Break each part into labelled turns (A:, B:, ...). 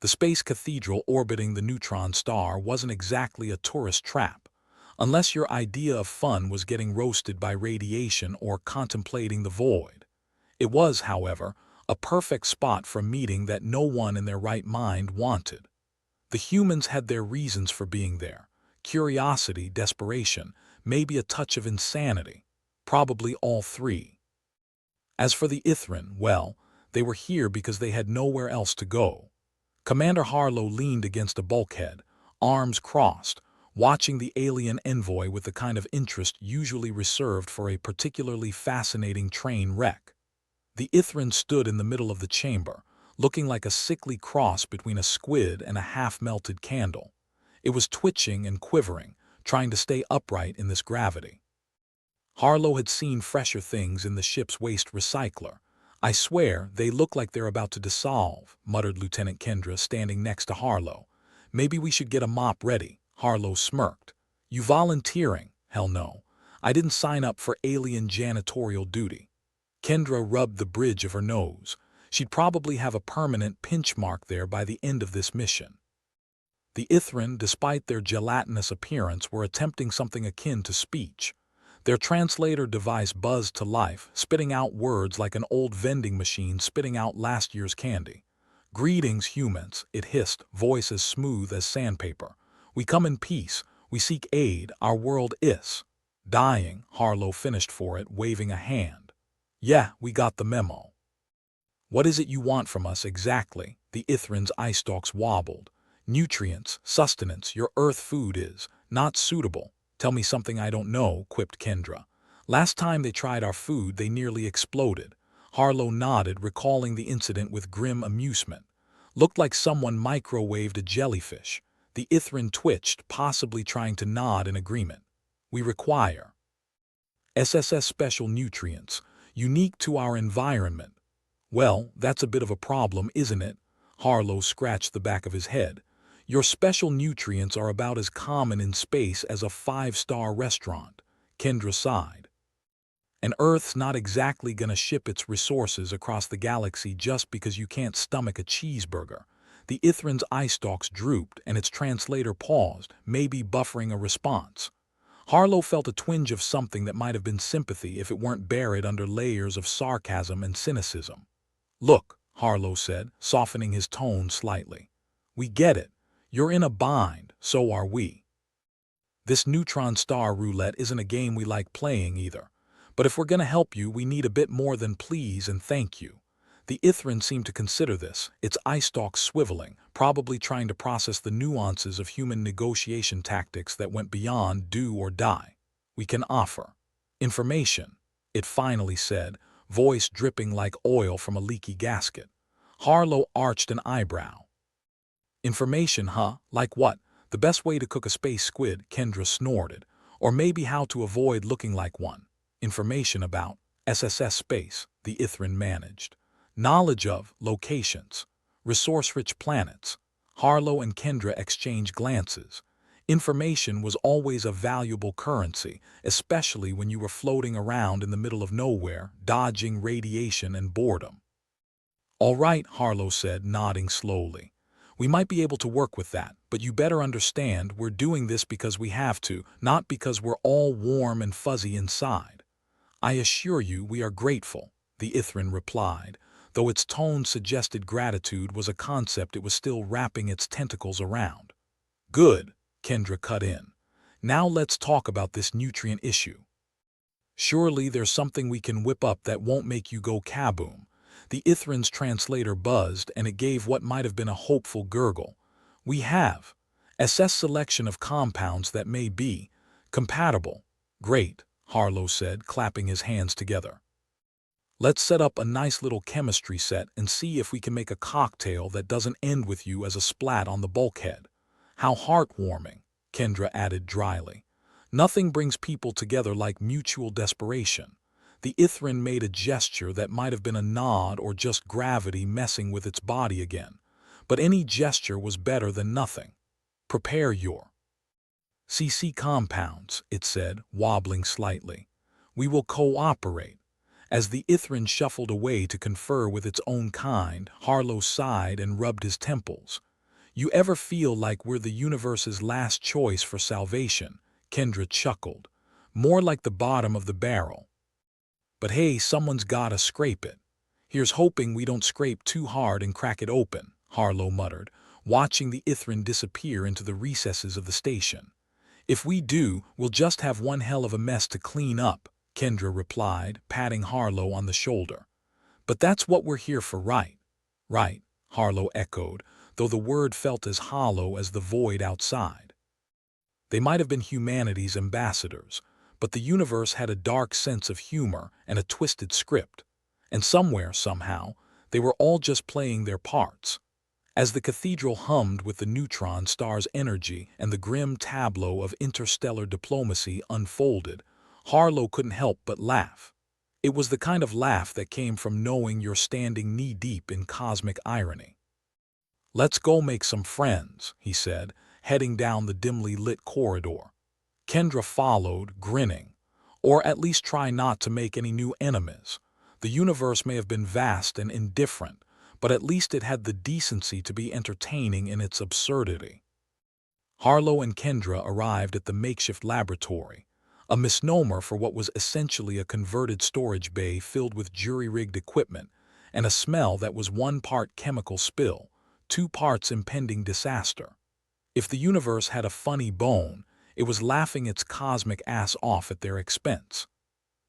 A: The space cathedral orbiting the neutron star wasn't exactly a tourist trap, unless your idea of fun was getting roasted by radiation or contemplating the void. It was, however, a perfect spot for a meeting that no one in their right mind wanted. The humans had their reasons for being there: curiosity, desperation, maybe a touch of insanity, probably all three. As for the Ithran, well, they were here because they had nowhere else to go. Commander Harlow leaned against a bulkhead, arms crossed, watching the alien envoy with the kind of interest usually reserved for a particularly fascinating train wreck. The Ithran stood in the middle of the chamber, looking like a sickly cross between a squid and a half-melted candle. It was twitching and quivering, trying to stay upright in this gravity. Harlow had seen fresher things in the ship's waste recycler. "I swear, they look like they're about to dissolve," muttered Lieutenant Kendra, standing next to Harlow. "Maybe we should get a mop ready." Harlow smirked. "You volunteering? Hell no. I didn't sign up for alien janitorial duty." Kendra rubbed the bridge of her nose. She'd probably have a permanent pinch mark there by the end of this mission. The Ithran, despite their gelatinous appearance, were attempting something akin to speech. Their translator device buzzed to life, spitting out words like an old vending machine spitting out last year's candy. "Greetings, humans," it hissed, voice as smooth as sandpaper. "We come in peace. We seek aid. Our world is dying." Harlow finished for it, waving a hand. "Yeah, we got the memo." "What is it you want from us exactly?" The Ithran's eye stalks wobbled. "Nutrients, sustenance. Your Earth food is not suitable." "Tell me something I don't know," quipped Kendra. "Last time they tried our food, they nearly exploded." Harlow nodded, recalling the incident with grim amusement. "Looked like someone microwaved a jellyfish." The Ithran twitched, possibly trying to nod in agreement. "We require SSS special nutrients, unique to our environment." "Well, that's a bit of a problem, isn't it?" Harlow scratched the back of his head. "Your special nutrients are about as common in space as a five-star restaurant." Kendra sighed. "And Earth's not exactly gonna ship its resources across the galaxy just because you can't stomach a cheeseburger." The Ithran's eye stalks drooped, and its translator paused, maybe buffering a response. Harlow felt a twinge of something that might have been sympathy if it weren't buried under layers of sarcasm and cynicism. "Look," Harlow said, softening his tone slightly. "We get it. You're in a bind, so are we. This neutron star roulette isn't a game we like playing either. But if we're gonna help you, we need a bit more than please and thank you." The Ithran seemed to consider this, its eye stalks swiveling, probably trying to process the nuances of human negotiation tactics that went beyond do or die. "We can offer information," it finally said, voice dripping like oil from a leaky gasket. Harlow arched an eyebrow. "Information, huh? Like what?" "The best way to cook a space squid," Kendra snorted. "Or maybe how to avoid looking like one." "Information about SSS space," the Ithran managed. "Knowledge of locations, resource-rich planets." Harlow and Kendra exchanged glances. Information was always a valuable currency, especially when you were floating around in the middle of nowhere, dodging radiation and boredom. "All right," Harlow said, nodding slowly. "We might be able to work with that, but you better understand we're doing this because we have to, not because we're all warm and fuzzy inside." "I assure you we are grateful," the Ithran replied, though its tone suggested gratitude was a concept it was still wrapping its tentacles around. "Good," Kendra cut in. "Now let's talk about this nutrient issue. Surely there's something we can whip up that won't make you go kaboom." The Ithran's translator buzzed, and it gave what might have been a hopeful gurgle. "We have SS selection of compounds that may be compatible." "Great," Harlow said, clapping his hands together. "Let's set up a nice little chemistry set and see if we can make a cocktail that doesn't end with you as a splat on the bulkhead." "How heartwarming," Kendra added dryly. "Nothing brings people together like mutual desperation." The Ithran made a gesture that might have been a nod or just gravity messing with its body again. But any gesture was better than nothing. "Prepare your CC compounds," it said, wobbling slightly. "We will cooperate." As the Ithran shuffled away to confer with its own kind, Harlow sighed and rubbed his temples. You ever feel like we're the universe's last choice for salvation? Kendra chuckled. More like the bottom of the barrel. But hey, someone's gotta scrape it. Here's hoping we don't scrape too hard and crack it open, Harlow muttered, watching the Ithran disappear into the recesses of the station. If we do, we'll just have one hell of a mess to clean up, Kendra replied, patting Harlow on the shoulder. But that's what we're here for, right? Right, Harlow echoed, though the word felt as hollow as the void outside. They might have been humanity's ambassadors, but the universe had a dark sense of humor and a twisted script. And somewhere, somehow, they were all just playing their parts. As the cathedral hummed with the neutron star's energy and the grim tableau of interstellar diplomacy unfolded, Harlow couldn't help but laugh. It was the kind of laugh that came from knowing you're standing knee-deep in cosmic irony. "Let's go make some friends," he said, heading down the dimly lit corridor. Kendra followed, grinning. "Or at least try not to make any new enemies. The universe may have been vast and indifferent, but at least it had the decency to be entertaining in its absurdity." Harlow and Kendra arrived at the makeshift laboratory, a misnomer for what was essentially a converted storage bay filled with jury-rigged equipment, and a smell that was 1 part chemical spill, 2 parts impending disaster. If the universe had a funny bone, it was laughing its cosmic ass off at their expense.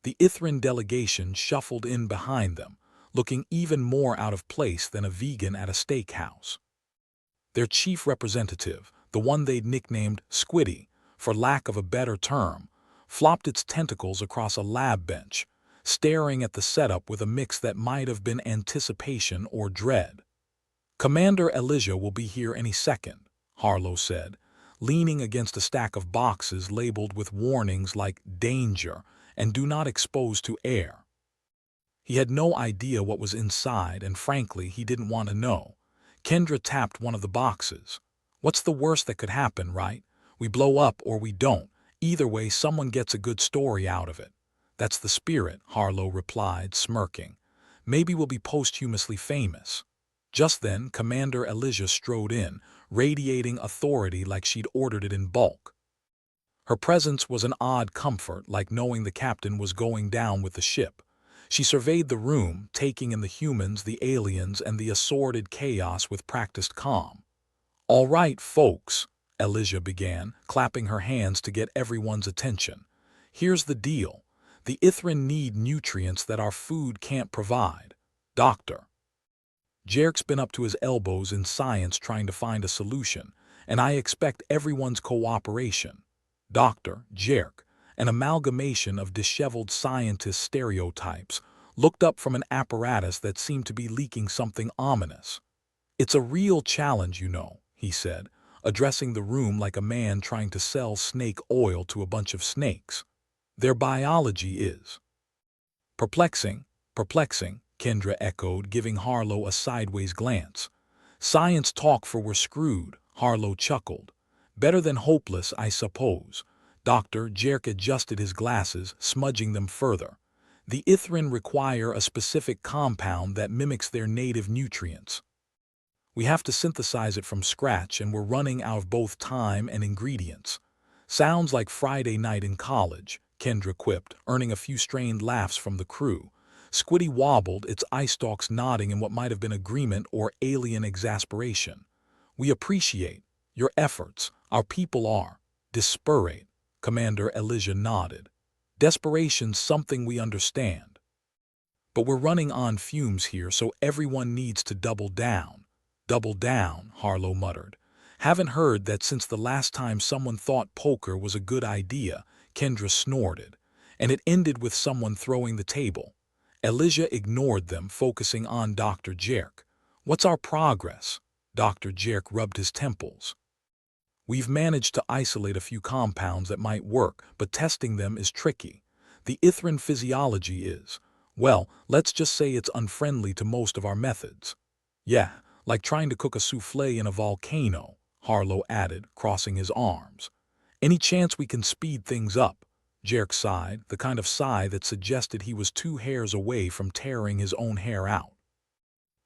A: The Ithran delegation shuffled in behind them, looking even more out of place than a vegan at a steakhouse. Their chief representative, the one they'd nicknamed Squiddy, for lack of a better term, flopped its tentacles across a lab bench, staring at the setup with a mix that might have been anticipation or dread. "Commander Elijah will be here any second," Harlow said, leaning against a stack of boxes labeled with warnings like "Danger" and "Do not expose to air." He had no idea what was inside, and frankly, he didn't want to know. Kendra tapped one of the boxes. "What's the worst that could happen, right? We blow up or we don't. Either way, someone gets a good story out of it." "That's the spirit," Harlow replied, smirking. "Maybe we'll be posthumously famous." Just then, Commander Elijah strode in, radiating authority like she'd ordered it in bulk. Her presence was an odd comfort, like knowing the captain was going down with the ship. She surveyed the room, taking in the humans, the aliens, and the assorted chaos with practiced calm. "All right, folks," Elijah began, clapping her hands to get everyone's attention. "Here's the deal. The Ithran need nutrients that our food can't provide. Doctor." Jerk's been up to his elbows in science trying to find a solution, and I expect everyone's cooperation. Dr. Jerk, an amalgamation of disheveled scientist stereotypes, looked up from an apparatus that seemed to be leaking something ominous. "It's a real challenge, you know," he said, addressing the room like a man trying to sell snake oil to a bunch of snakes. "Their biology is." "Perplexing, perplexing," Kendra echoed, giving Harlow a sideways glance. "Science talk for we're screwed," Harlow chuckled. "Better than hopeless, I suppose." Dr. Jerk adjusted his glasses, smudging them further. "The Ithran require a specific compound that mimics their native nutrients. We have to synthesize it from scratch, and we're running out of both time and ingredients." "Sounds like Friday night in college," Kendra quipped, earning a few strained laughs from the crew. Squiddy wobbled, its eye stalks nodding in what might have been agreement or alien exasperation. "We appreciate your efforts. Our people are desperate." Commander Elijah nodded. "Desperation's something we understand. But we're running on fumes here, so everyone needs to double down." "Double down," Harlow muttered. "Haven't heard that since the last time someone thought poker was a good idea," Kendra snorted. And it ended with someone throwing the table. Elijah ignored them, focusing on Dr. Jerk. "What's our progress?" Dr. Jerk rubbed his temples. "We've managed to isolate a few compounds that might work, but testing them is tricky. The Ithran physiology is, well, let's just say it's unfriendly to most of our methods." "Yeah, like trying to cook a souffle in a volcano," Harlow added, crossing his arms. "Any chance we can speed things up?" Jerk sighed, the kind of sigh that suggested he was 2 hairs away from tearing his own hair out.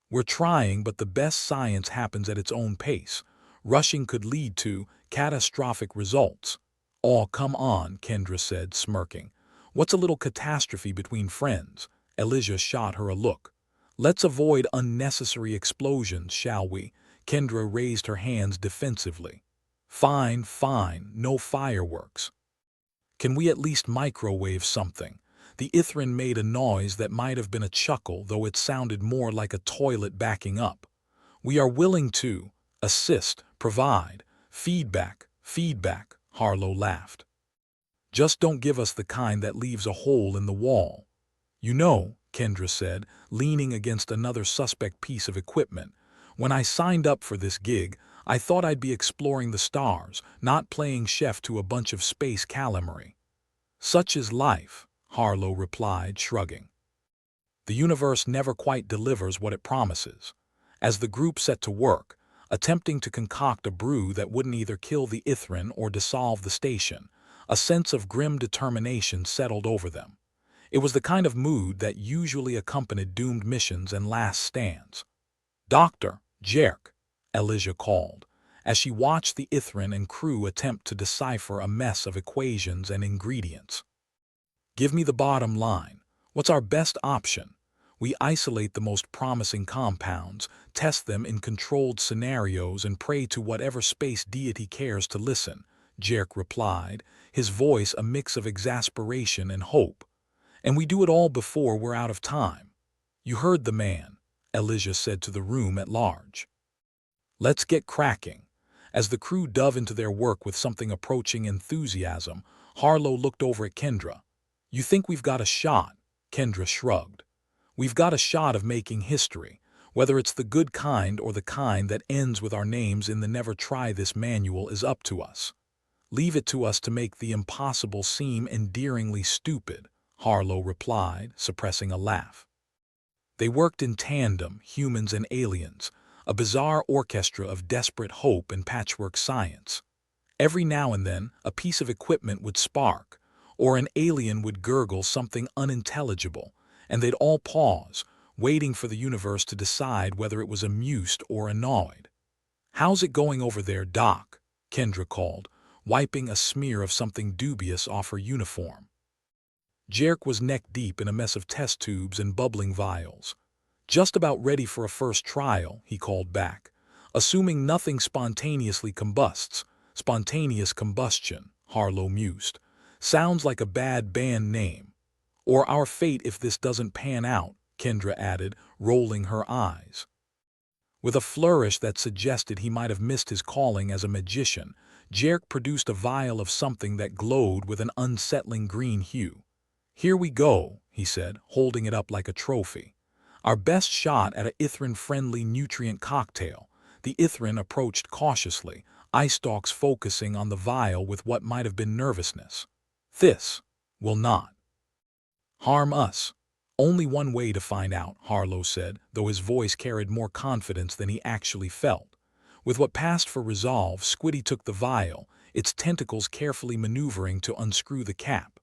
A: "We're trying, but the best science happens at its own pace. Rushing could lead to catastrophic results. "Oh, come on," Kendra said, smirking. "What's a little catastrophe between friends?" Elijah shot her a look. "Let's avoid unnecessary explosions, shall we?" Kendra raised her hands defensively. "Fine, fine, no fireworks. Can we at least microwave something?" The Ithran made a noise that might have been a chuckle, though it sounded more like a toilet backing up. "We are willing to assist, provide, feedback, Harlow laughed. "Just don't give us the kind that leaves a hole in the wall." "You know," Kendra said, leaning against another suspect piece of equipment, "when I signed up for this gig, I thought I'd be exploring the stars, not playing chef to a bunch of space calamari." "Such is life," Harlow replied, shrugging. "The universe never quite delivers what it promises." As the group set to work, attempting to concoct a brew that wouldn't either kill the Ithran or dissolve the station, a sense of grim determination settled over them. It was the kind of mood that usually accompanied doomed missions and last stands. "Dr. Jerk," Elijah called, as she watched the Ithran and crew attempt to decipher a mess of equations and ingredients. "Give me the bottom line. What's our best option?" "We isolate the most promising compounds, test them in controlled scenarios, and pray to whatever space deity cares to listen," Jerk replied, his voice a mix of exasperation and hope. "And we do it all before we're out of time." "You heard the man," Elijah said to the room at large. "Let's get cracking." As the crew dove into their work with something approaching enthusiasm, Harlow looked over at Kendra. "You think we've got a shot?" Kendra shrugged. "We've got a shot of making history, whether it's the good kind or the kind that ends with our names in the Never Try This manual is up to us. Leave it to us to make the impossible seem endearingly stupid," Harlow replied, suppressing a laugh. They worked in tandem, humans and aliens, a bizarre orchestra of desperate hope and patchwork science. Every now and then, a piece of equipment would spark, or an alien would gurgle something unintelligible, and they'd all pause, waiting for the universe to decide whether it was amused or annoyed. "How's it going over there, Doc?" Kendra called, wiping a smear of something dubious off her uniform. Jerk was neck-deep in a mess of test tubes and bubbling vials. "Just about ready for a first trial," he called back. "Assuming nothing spontaneously combusts." "Spontaneous combustion," Harlow mused. "Sounds like a bad band name." "Or our fate if this doesn't pan out," Kendra added, rolling her eyes. With a flourish that suggested he might have missed his calling as a magician, Jerk produced a vial of something that glowed with an unsettling green hue. "Here we go," he said, holding it up like a trophy. "Our best shot at a Ithran-friendly nutrient cocktail." The Ithran approached cautiously, eye stalks focusing on the vial with what might have been nervousness. "This will not harm us." "Only one way to find out," Harlow said, though his voice carried more confidence than he actually felt. With what passed for resolve, Squiddy took the vial, its tentacles carefully maneuvering to unscrew the cap.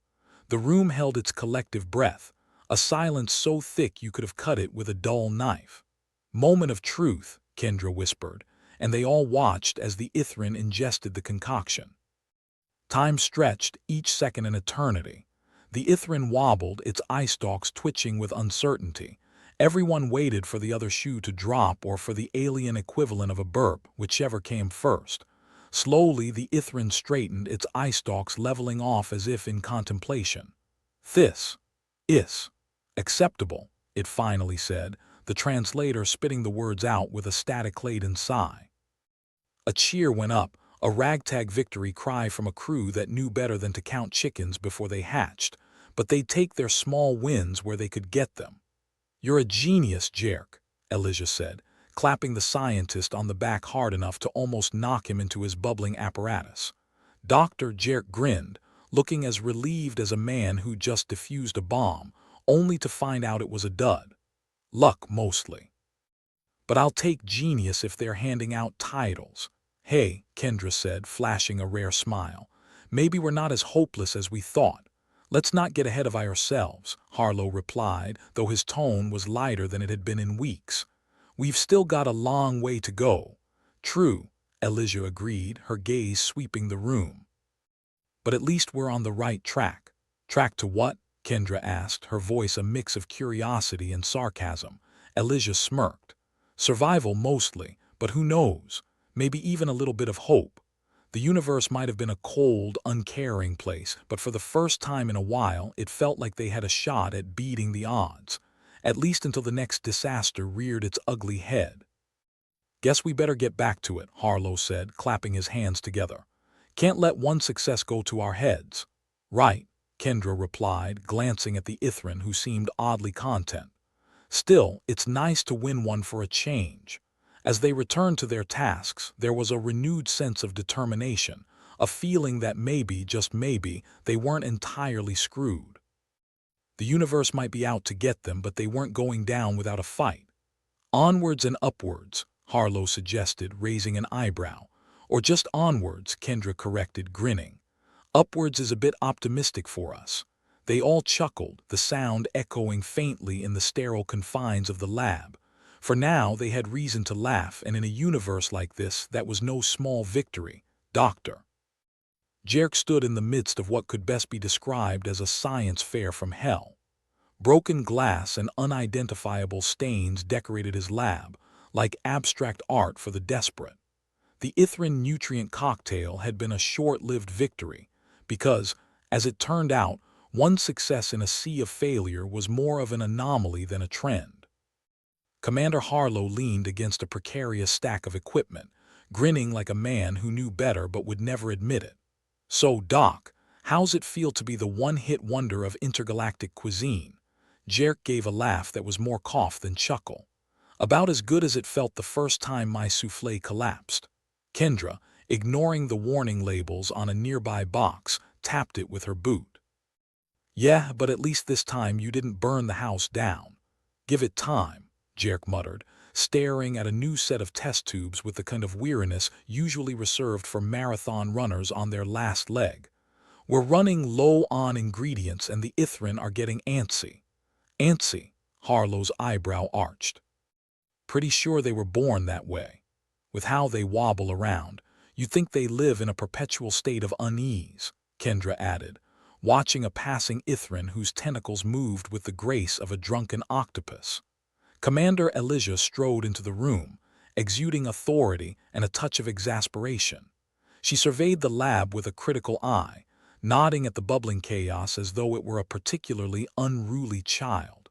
A: The room held its collective breath, a silence so thick you could have cut it with a dull knife. "Moment of truth," Kendra whispered, and they all watched as the Ithran ingested the concoction. Time stretched, each second an eternity. The Ithran wobbled, its eye stalks twitching with uncertainty. Everyone waited for the other shoe to drop or for the alien equivalent of a burp, whichever came first. Slowly, the Ithran straightened, its eye stalks leveling off as if in contemplation. "This is acceptable," it finally said, the translator spitting the words out with a static-laden sigh. A cheer went up, a ragtag victory cry from a crew that knew better than to count chickens before they hatched, but they'd take their small wins where they could get them. "You're a genius, Jerk," Elijah said, clapping the scientist on the back hard enough to almost knock him into his bubbling apparatus. Dr. Jerk grinned, looking as relieved as a man who just defused a bomb, only to find out it was a dud. "Luck, mostly. But I'll take genius if they're handing out titles." "Hey," Kendra said, flashing a rare smile. "Maybe we're not as hopeless as we thought." "Let's not get ahead of ourselves," Harlow replied, though his tone was lighter than it had been in weeks. "We've still got a long way to go." "True," Elijah agreed, her gaze sweeping the room. But at least we're on the right track. Track to what? Kendra asked, her voice a mix of curiosity and sarcasm. Elijah smirked. Survival mostly, but who knows? Maybe even a little bit of hope. The universe might have been a cold, uncaring place, but for the first time in a while, it felt like they had a shot at beating the odds, at least until the next disaster reared its ugly head. Guess we better get back to it, Harlow said, clapping his hands together. Can't let one success go to our heads. Right, Kendra replied, glancing at the Ithran, who seemed oddly content. Still, it's nice to win one for a change. As they returned to their tasks, there was a renewed sense of determination, a feeling that maybe, just maybe, they weren't entirely screwed. The universe might be out to get them, but they weren't going down without a fight. Onwards and upwards, Harlow suggested, raising an eyebrow. Or just onwards, Kendra corrected, grinning. Upwards is a bit optimistic for us. They all chuckled, the sound echoing faintly in the sterile confines of the lab. For now they had reason to laugh, and in a universe like this, that was no small victory. Doctor. Jerk stood in the midst of what could best be described as a science fair from hell. Broken glass and unidentifiable stains decorated his lab, like abstract art for the desperate. The Ithran nutrient cocktail had been a short-lived victory, because, as it turned out, one success in a sea of failure was more of an anomaly than a trend. Commander Harlow leaned against a precarious stack of equipment, grinning like a man who knew better but would never admit it. So, Doc, how's it feel to be the one-hit wonder of intergalactic cuisine? Jerk gave a laugh that was more cough than chuckle. About as good as it felt the first time my soufflé collapsed. Kendra, ignoring the warning labels on a nearby box, tapped it with her boot. Yeah, but at least this time you didn't burn the house down. Give it time, Jerk muttered, staring at a new set of test tubes with the kind of weariness usually reserved for marathon runners on their last leg. We're running low on ingredients and the Ithran are getting antsy. Antsy, Harlow's eyebrow arched. Pretty sure they were born that way. With how they wobble around, you'd think they live in a perpetual state of unease, Kendra added, watching a passing Ithran whose tentacles moved with the grace of a drunken octopus. Commander Elijah strode into the room, exuding authority and a touch of exasperation. She surveyed the lab with a critical eye, nodding at the bubbling chaos as though it were a particularly unruly child.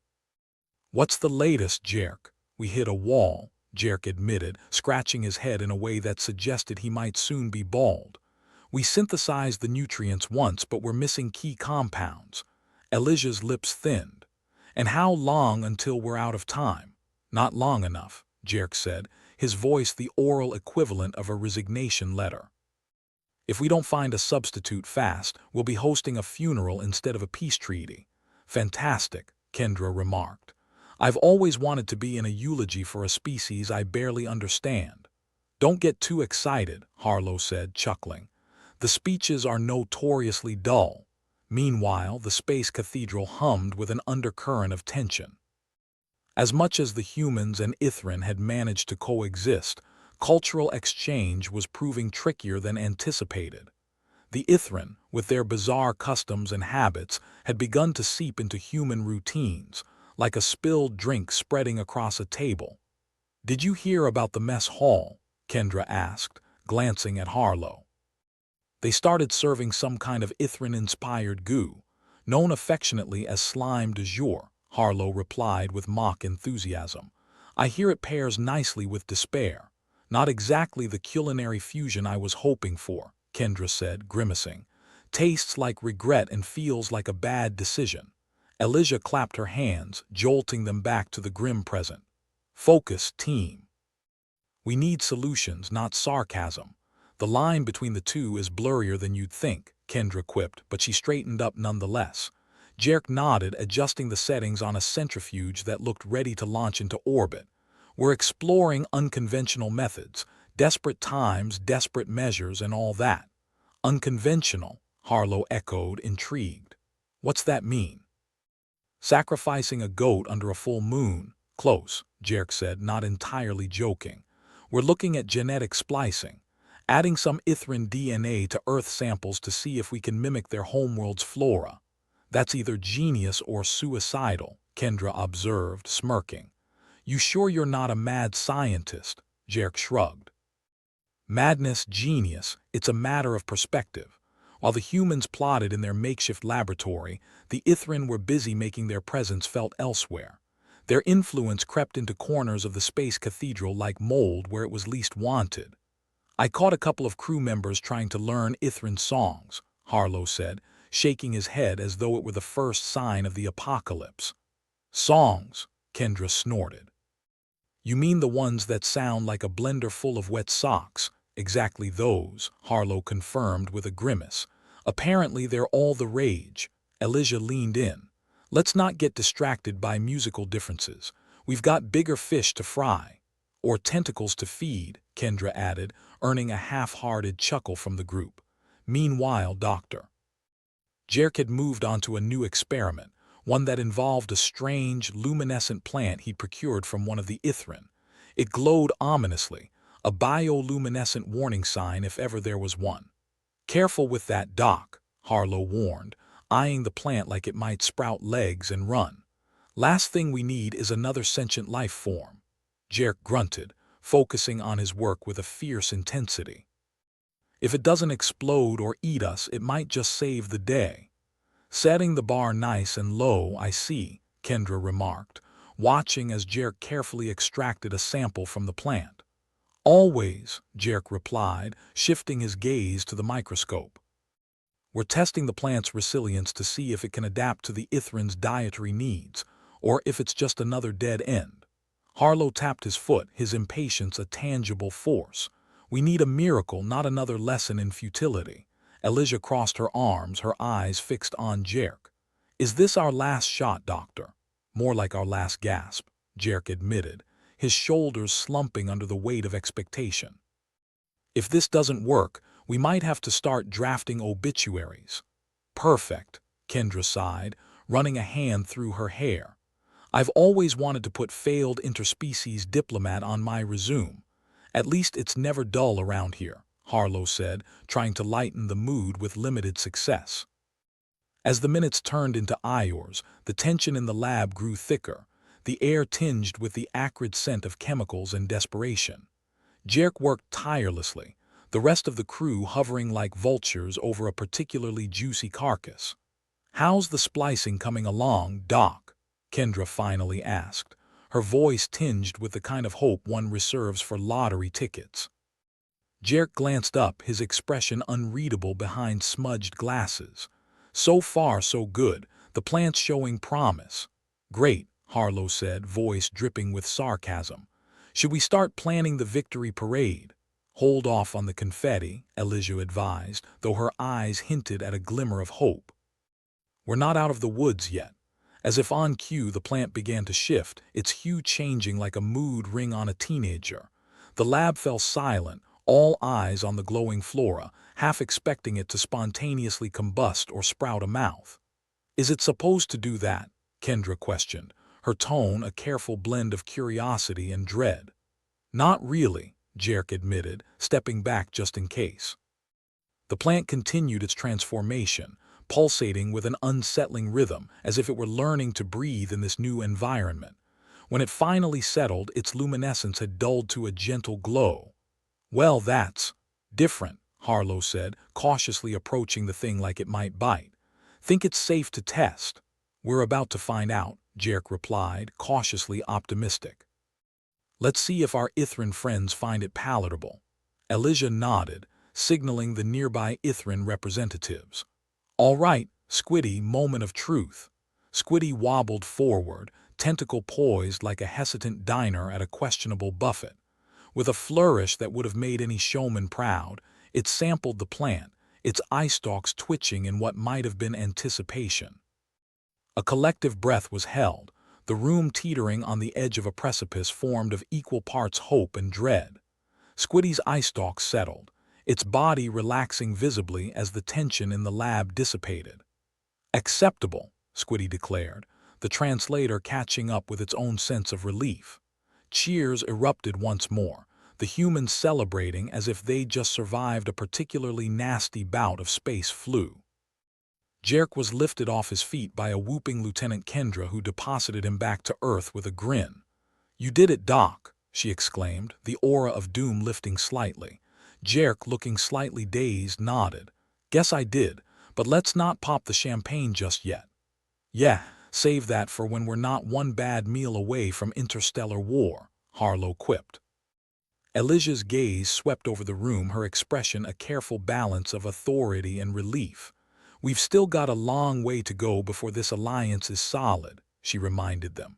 A: What's the latest, Jerk? We hit a wall, Jerk admitted, scratching his head in a way that suggested he might soon be bald. We synthesized the nutrients once, but we're missing key compounds. Elijah's lips thinned. And how long until we're out of time? Not long enough, Jerk said, his voice the oral equivalent of a resignation letter. If we don't find a substitute fast, we'll be hosting a funeral instead of a peace treaty. Fantastic, Kendra remarked. I've always wanted to be in a eulogy for a species I barely understand. Don't get too excited, Harlow said, chuckling. The speeches are notoriously dull. Meanwhile, the space cathedral hummed with an undercurrent of tension. As much as the humans and Ithran had managed to coexist, cultural exchange was proving trickier than anticipated. The Ithran, with their bizarre customs and habits, had begun to seep into human routines, like a spilled drink spreading across a table. Did you hear about the mess hall? Kendra asked, glancing at Harlow. They started serving some kind of Ithran-inspired goo, known affectionately as slime du jour, Harlow replied with mock enthusiasm. I hear it pairs nicely with despair. Not exactly the culinary fusion I was hoping for, Kendra said, grimacing. Tastes like regret and feels like a bad decision. Elijah clapped her hands, jolting them back to the grim present. Focus, team. We need solutions, not sarcasm. The line between the two is blurrier than you'd think, Kendra quipped, but she straightened up nonetheless. Jerk nodded, adjusting the settings on a centrifuge that looked ready to launch into orbit. We're exploring unconventional methods, desperate times, desperate measures, and all that. Unconventional, Harlow echoed, intrigued. What's that mean? Sacrificing a goat under a full moon. Close, Jerk said, not entirely joking. We're looking at genetic splicing. adding some Ithran DNA to Earth samples to see if we can mimic their homeworld's flora. That's either genius or suicidal, Kendra observed, smirking. You sure you're not a mad scientist? Jerk shrugged. Madness, genius, it's a matter of perspective. While the humans plotted in their makeshift laboratory, the Ithran were busy making their presence felt elsewhere. Their influence crept into corners of the space cathedral like mold where it was least wanted. I caught a couple of crew members trying to learn Ithran songs, Harlow said, shaking his head as though it were the first sign of the apocalypse. Songs, Kendra snorted. You mean the ones that sound like a blender full of wet socks? Exactly those, Harlow confirmed with a grimace. Apparently they're all the rage. Elijah leaned in. Let's not get distracted by musical differences. We've got bigger fish to fry. Or tentacles to feed, Kendra added, earning a half-hearted chuckle from the group. Meanwhile, Dr. Jerk had moved on to a new experiment, one that involved a strange, luminescent plant he'd procured from one of the Ithran. It glowed ominously, a bioluminescent warning sign if ever there was one. Careful with that, Doc, Harlow warned, eyeing the plant like it might sprout legs and run. Last thing we need is another sentient life form. Jerk grunted, focusing on his work with a fierce intensity. If it doesn't explode or eat us, it might just save the day. Setting the bar nice and low, I see, Kendra remarked, watching as Jerk carefully extracted a sample from the plant. Always, Jerk replied, shifting his gaze to the microscope. We're testing the plant's resilience to see if it can adapt to the Ithran's dietary needs, or if it's just another dead end. Harlow tapped his foot, his impatience a tangible force. We need a miracle, not another lesson in futility. Elijah crossed her arms, her eyes fixed on Jerk. Is this our last shot, Doctor? More like our last gasp, Jerk admitted, his shoulders slumping under the weight of expectation. If this doesn't work, we might have to start drafting obituaries. Perfect, Kendra sighed, running a hand through her hair. I've always wanted to put failed interspecies diplomat on my resume. At least it's never dull around here, Harlow said, trying to lighten the mood with limited success. As the minutes turned into hours, the tension in the lab grew thicker, the air tinged with the acrid scent of chemicals and desperation. Jerk worked tirelessly, the rest of the crew hovering like vultures over a particularly juicy carcass. How's the splicing coming along, Doc? Kendra finally asked, her voice tinged with the kind of hope one reserves for lottery tickets. Jerk glanced up, his expression unreadable behind smudged glasses. So far, so good, the plant's showing promise. Great, Harlow said, voice dripping with sarcasm. Should we start planning the victory parade? Hold off on the confetti, Elijah advised, though her eyes hinted at a glimmer of hope. We're not out of the woods yet. As if on cue, the plant began to shift, its hue changing like a mood ring on a teenager. The lab fell silent, all eyes on the glowing flora, half expecting it to spontaneously combust or sprout a mouth. Is it supposed to do that? Kendra questioned, her tone a careful blend of curiosity and dread. Not really, Jerk admitted, stepping back just in case. The plant continued its transformation, pulsating with an unsettling rhythm, as if it were learning to breathe in this new environment. When it finally settled, its luminescence had dulled to a gentle glow. Well, that's different, Harlow said, cautiously approaching the thing like it might bite. Think it's safe to test? We're about to find out, Jerk replied, cautiously optimistic. Let's see if our Ithran friends find it palatable. Elijah nodded, signaling the nearby Ithran representatives. All right, Squiddy, moment of truth. Squiddy wobbled forward, tentacle poised like a hesitant diner at a questionable buffet. With a flourish that would have made any showman proud, it sampled the plant, its eye stalks twitching in what might have been anticipation. A collective breath was held, the room teetering on the edge of a precipice formed of equal parts hope and dread. Squiddy's eye stalks settled, its body relaxing visibly as the tension in the lab dissipated. Acceptable, Squiddy declared, the translator catching up with its own sense of relief. Cheers erupted once more, the humans celebrating as if they'd just survived a particularly nasty bout of space flu. Jerk was lifted off his feet by a whooping Lieutenant Kendra who deposited him back to Earth with a grin. "You did it, Doc," she exclaimed, the aura of doom lifting slightly. Jerk, looking slightly dazed, nodded. "Guess I did, but let's not pop the champagne just yet." "Yeah, save that for when we're not one bad meal away from interstellar war," Harlow quipped. Elijah's gaze swept over the room, her expression a careful balance of authority and relief. "We've still got a long way to go before this alliance is solid," she reminded them.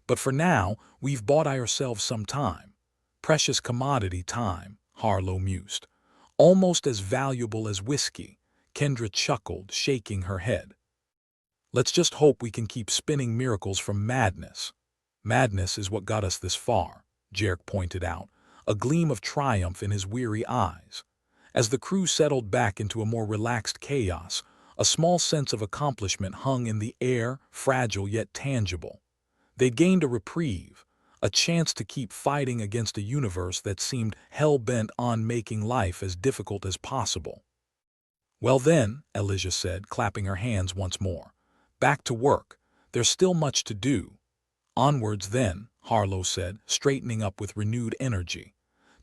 A: "But for now, we've bought ourselves some time. Precious commodity time," Harlow mused. "Almost as valuable as whiskey," Kendra chuckled, shaking her head. "Let's just hope we can keep spinning miracles from madness." "Madness is what got us this far," Jerk pointed out, a gleam of triumph in his weary eyes. As the crew settled back into a more relaxed chaos, a small sense of accomplishment hung in the air, fragile yet tangible. They'd gained a reprieve, a chance to keep fighting against a universe that seemed hell-bent on making life as difficult as possible. "Well then," Elijah said, clapping her hands once more. "Back to work. There's still much to do." "Onwards then," Harlow said, straightening up with renewed energy.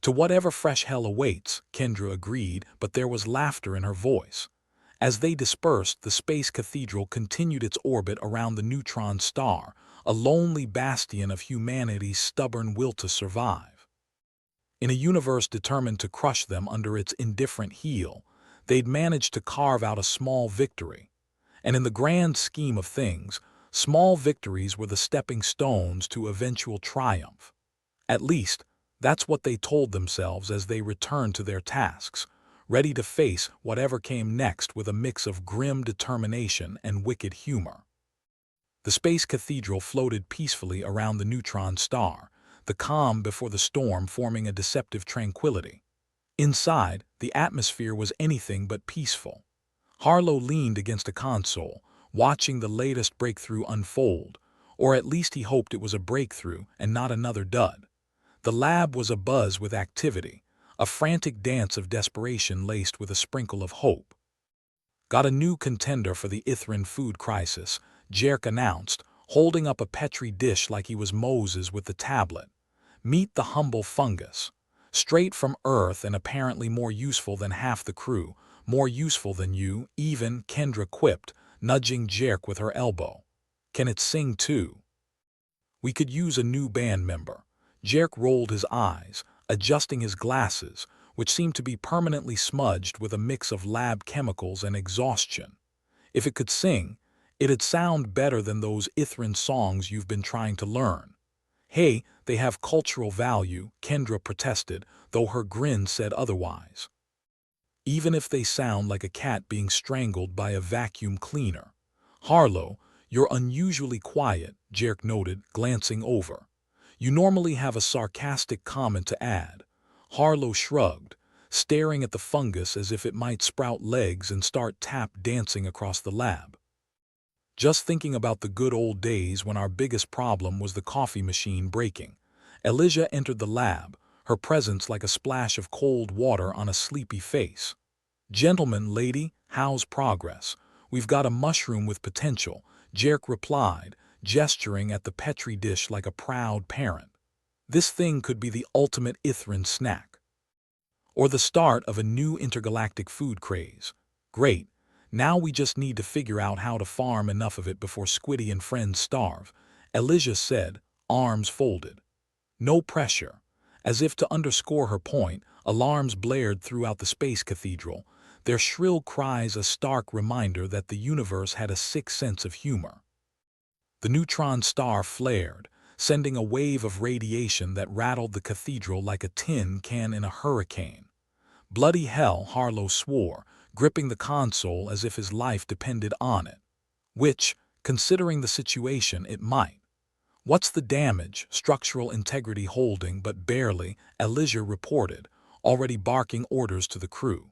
A: "To whatever fresh hell awaits," Kendra agreed, but there was laughter in her voice. As they dispersed, the space cathedral continued its orbit around the Neutron star, a lonely bastion of humanity's stubborn will to survive. In a universe determined to crush them under its indifferent heel, they'd managed to carve out a small victory. And in the grand scheme of things, small victories were the stepping stones to eventual triumph. At least, that's what they told themselves as they returned to their tasks, ready to face whatever came next with a mix of grim determination and wicked humor. The space cathedral floated peacefully around the neutron star, the calm before the storm forming a deceptive tranquility. Inside, the atmosphere was anything but peaceful. Harlow leaned against a console, watching the latest breakthrough unfold, or at least he hoped it was a breakthrough and not another dud. The lab was abuzz with activity, a frantic dance of desperation laced with a sprinkle of hope. "Got a new contender for the Ithran food crisis," Jerk announced, holding up a petri dish like he was Moses with the tablet. "Meet the humble fungus. Straight from Earth and apparently more useful than half the crew, more useful than you, even," Kendra quipped, nudging Jerk with her elbow. "Can it sing too?" "We could use a new band member." Jerk rolled his eyes, adjusting his glasses, which seemed to be permanently smudged with a mix of lab chemicals and exhaustion. "If it could sing, it'd sound better than those Ithran songs you've been trying to learn." "Hey, they have cultural value," Kendra protested, though her grin said otherwise. "Even if they sound like a cat being strangled by a vacuum cleaner." "Harlow, you're unusually quiet," Jerk noted, glancing over. "You normally have a sarcastic comment to add." Harlow shrugged, staring at the fungus as if it might sprout legs and start tap dancing across the lab. "Just thinking about the good old days when our biggest problem was the coffee machine breaking." Elijah entered the lab, her presence like a splash of cold water on a sleepy face. "Gentlemen, lady, how's progress?" "We've got a mushroom with potential," Jerk replied, gesturing at the petri dish like a proud parent. "This thing could be the ultimate Ithran snack. Or the start of a new intergalactic food craze. Great. Now we just need to figure out how to farm enough of it before Squiddy and friends starve," Elijah said, arms folded. "No pressure." As if to underscore her point, alarms blared throughout the space cathedral, their shrill cries a stark reminder that the universe had a sick sense of humor. The neutron star flared, sending a wave of radiation that rattled the cathedral like a tin can in a hurricane. "Bloody hell," Harlow swore, gripping the console as if his life depended on it. Which, considering the situation, it might. "What's the damage?" "Structural integrity holding, but barely," Elijah reported, already barking orders to the crew.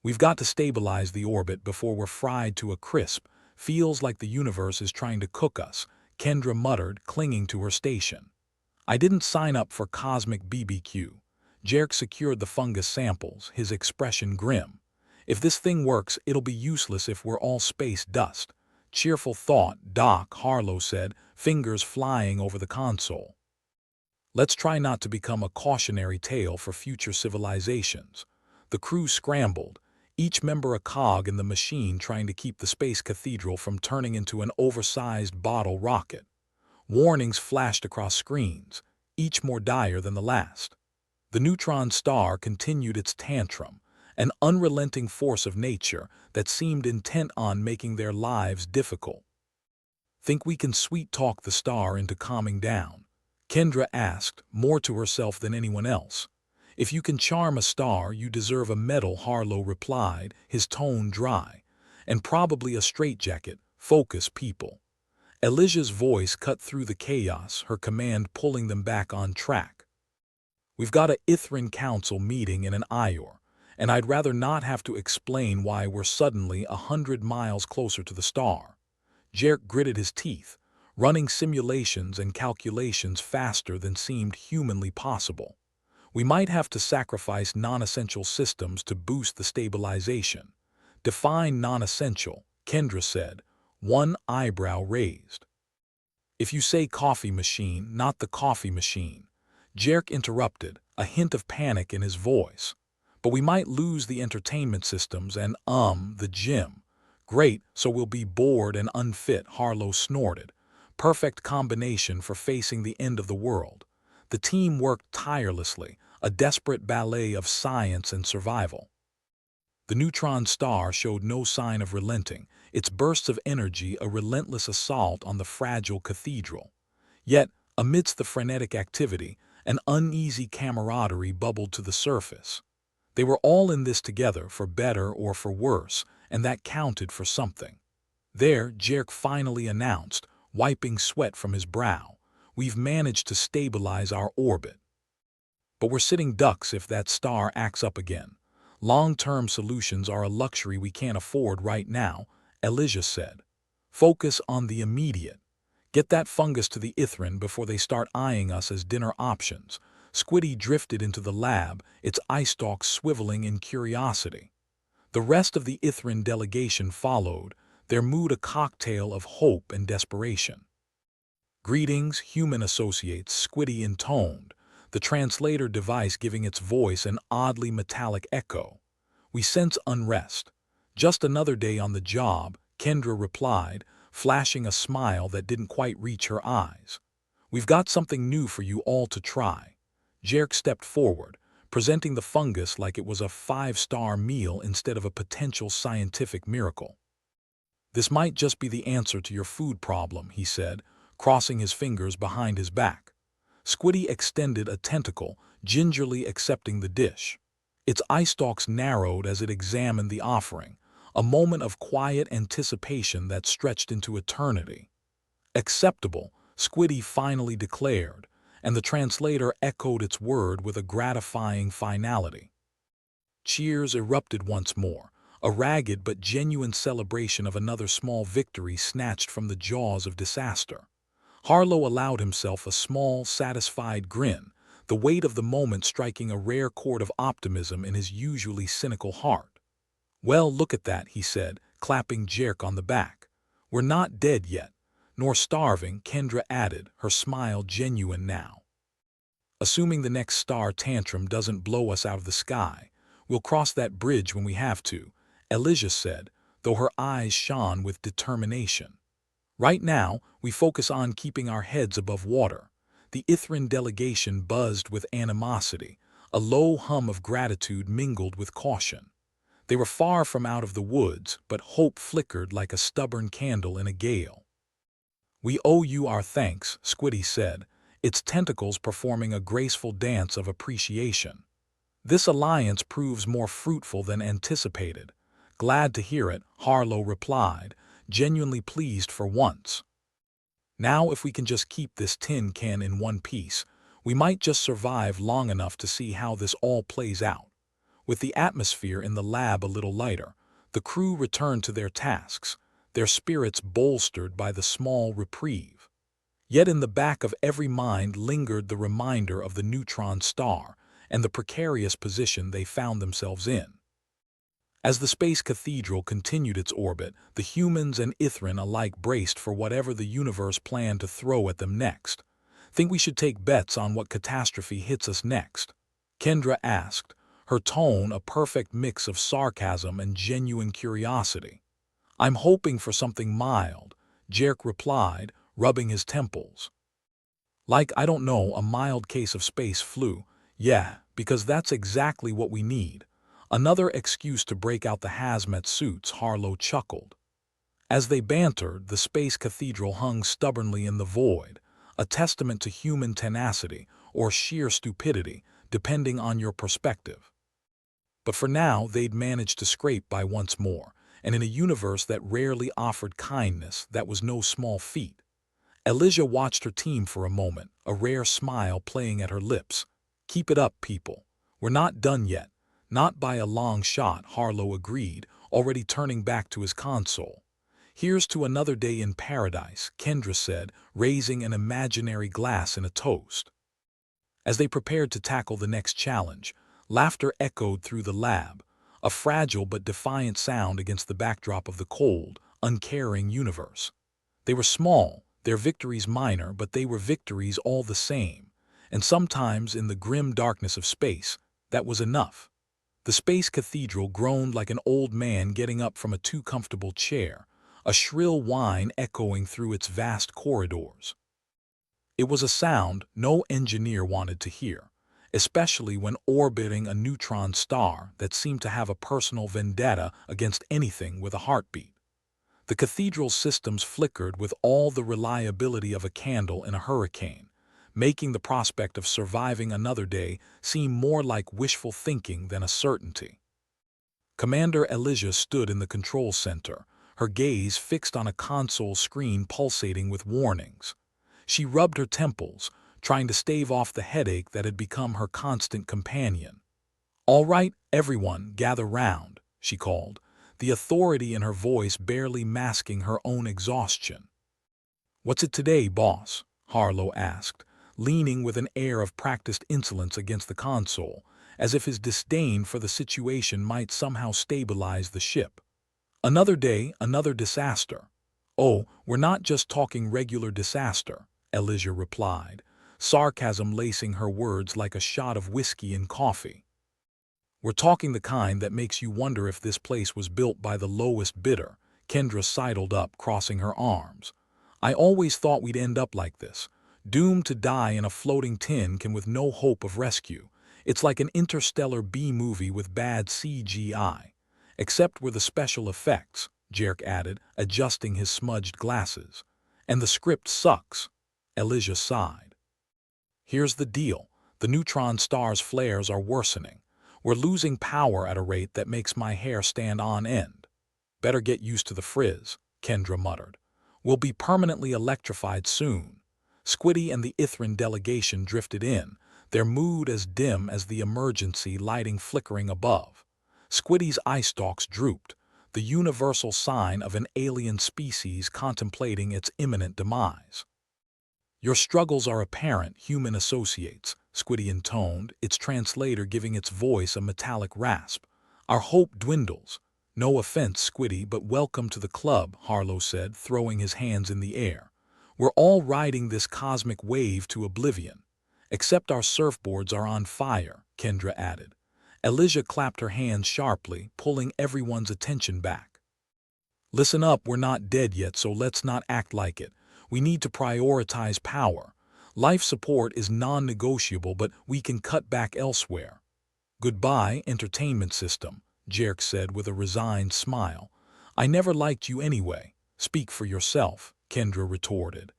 A: "We've got to stabilize the orbit before we're fried to a crisp. Feels like the universe is trying to cook us," Kendra muttered, clinging to her station. "I didn't sign up for cosmic BBQ." Jerk secured the fungus samples, his expression grim. If this thing works, it'll be useless if we're all space dust. Cheerful thought, Doc, Harlow said, fingers flying over the console. Let's try not to become a cautionary tale for future civilizations. The crew scrambled, each member a cog in the machine trying to keep the space cathedral from turning into an oversized bottle rocket. Warnings flashed across screens, each more dire than the last. The neutron star continued its tantrum, an unrelenting force of nature that seemed intent on making their lives difficult. Think we can sweet-talk the star into calming down? Kendra asked, more to herself than anyone else. If you can charm a star, you deserve a medal, Harlow replied, his tone dry. And probably a straitjacket. Focus, people. Elijah's voice cut through the chaos, her command pulling them back on track. We've got a Ithran Council meeting in an Ior, and I'd rather not have to explain why we're suddenly 100 miles closer to the star. Jerk gritted his teeth, running simulations and calculations faster than seemed humanly possible. We might have to sacrifice non-essential systems to boost the stabilization. Define non-essential, Kendra said, one eyebrow raised. If you say coffee machine, not the coffee machine. Jerk interrupted, a hint of panic in his voice. But we might lose the entertainment systems and, the gym. Great, so we'll be bored and unfit, Harlow snorted. Perfect combination for facing the end of the world. The team worked tirelessly, a desperate ballet of science and survival. The neutron star showed no sign of relenting, its bursts of energy a relentless assault on the fragile cathedral. Yet, amidst the frenetic activity, an uneasy camaraderie bubbled to the surface. They were all in this together, for better or for worse, and that counted for something. There, Jerk finally announced, wiping sweat from his brow, we've managed to stabilize our orbit. But we're sitting ducks if that star acts up again. Long-term solutions are a luxury we can't afford right now, Elijah said. Focus on the immediate. Get that fungus to the Ithran before they start eyeing us as dinner options. Squiddy drifted into the lab, its eye stalks swiveling in curiosity. The rest of the Ithran delegation followed, their mood a cocktail of hope and desperation. Greetings, human associates, Squiddy intoned, the translator device giving its voice an oddly metallic echo. We sense unrest. Just another day on the job, Kendra replied, flashing a smile that didn't quite reach her eyes. We've got something new for you all to try. Jerk stepped forward, presenting the fungus like it was a 5-star meal instead of a potential scientific miracle. This might just be the answer to your food problem, he said, crossing his fingers behind his back. Squiddy extended a tentacle, gingerly accepting the dish. Its eye stalks narrowed as it examined the offering, a moment of quiet anticipation that stretched into eternity. Acceptable, Squiddy finally declared, and the translator echoed its word with a gratifying finality. Cheers erupted once more, a ragged but genuine celebration of another small victory snatched from the jaws of disaster. Harlow allowed himself a small, satisfied grin, the weight of the moment striking a rare chord of optimism in his usually cynical heart. Well, look at that, he said, clapping Jerk on the back. We're not dead yet, nor starving, Kendra added, her smile genuine now. Assuming the next star tantrum doesn't blow us out of the sky, we'll cross that bridge when we have to, Elijah said, though her eyes shone with determination. Right now, we focus on keeping our heads above water. The Ithran delegation buzzed with animosity, a low hum of gratitude mingled with caution. They were far from out of the woods, but hope flickered like a stubborn candle in a gale. We owe you our thanks, Squiddy said, its tentacles performing a graceful dance of appreciation. This alliance proves more fruitful than anticipated. Glad to hear it, Harlow replied, genuinely pleased for once. Now if we can just keep this tin can in one piece, we might just survive long enough to see how this all plays out. With the atmosphere in the lab a little lighter, the crew returned to their tasks, their spirits bolstered by the small reprieve. Yet in the back of every mind lingered the reminder of the neutron star, and the precarious position they found themselves in. As the space cathedral continued its orbit, the humans and Ithran alike braced for whatever the universe planned to throw at them next. "Think we should take bets on what catastrophe hits us next?" Kendra asked, her tone a perfect mix of sarcasm and genuine curiosity. "I'm hoping for something mild," Jerk replied, rubbing his temples. "Like, I don't know, a mild case of space flu. Yeah, because that's exactly what we need." Another excuse to break out the hazmat suits, Harlow chuckled. As they bantered, the space cathedral hung stubbornly in the void, a testament to human tenacity or sheer stupidity, depending on your perspective. But for now, they'd managed to scrape by once more, and in a universe that rarely offered kindness, that was no small feat. Elijah watched her team for a moment, a rare smile playing at her lips. "Keep it up, people. We're not done yet." "Not by a long shot," Harlow agreed, already turning back to his console. "Here's to another day in paradise," Kendra said, raising an imaginary glass in a toast. As they prepared to tackle the next challenge, laughter echoed through the lab, a fragile but defiant sound against the backdrop of the cold, uncaring universe. They were small, their victories minor, but they were victories all the same, and sometimes in the grim darkness of space, that was enough. The space cathedral groaned like an old man getting up from a too comfortable chair, a shrill whine echoing through its vast corridors. It was a sound no engineer wanted to hear, especially when orbiting a neutron star that seemed to have a personal vendetta against anything with a heartbeat. The cathedral's systems flickered with all the reliability of a candle in a hurricane, making the prospect of surviving another day seem more like wishful thinking than a certainty. Commander Elijah stood in the control center, her gaze fixed on a console screen pulsating with warnings. She rubbed her temples, trying to stave off the headache that had become her constant companion. "All right, everyone, gather round," she called, the authority in her voice barely masking her own exhaustion. "What's it today, boss?" Harlow asked, leaning with an air of practiced insolence against the console, as if his disdain for the situation might somehow stabilize the ship. "Another day, another disaster." "Oh, we're not just talking regular disaster," Elijah replied, sarcasm lacing her words like a shot of whiskey in coffee. "We're talking the kind that makes you wonder if this place was built by the lowest bidder." Kendra sidled up, crossing her arms. "I always thought we'd end up like this, doomed to die in a floating tin can with no hope of rescue. It's like an interstellar B-movie with bad CGI. Except with the special effects," Jerk added, adjusting his smudged glasses. "And the script sucks." Elijah sighed. "Here's the deal. The neutron star's flares are worsening. We're losing power at a rate that makes my hair stand on end." "Better get used to the frizz," Kendra muttered. "We'll be permanently electrified soon." Squiddy and the Ithran delegation drifted in, their mood as dim as the emergency lighting flickering above. Squiddy's eye stalks drooped, the universal sign of an alien species contemplating its imminent demise. "Your struggles are apparent, human associates," Squiddy intoned, its translator giving its voice a metallic rasp. "Our hope dwindles." "No offense, Squiddy, but welcome to the club," Harlow said, throwing his hands in the air. "We're all riding this cosmic wave to oblivion." "Except our surfboards are on fire," Kendra added. Elijah clapped her hands sharply, pulling everyone's attention back. "Listen up, we're not dead yet, so let's not act like it. We need to prioritize power. Life support is non-negotiable, but we can cut back elsewhere." "Goodbye, entertainment system," Jerk said with a resigned smile. "I never liked you anyway." "Speak for yourself," Kendra retorted.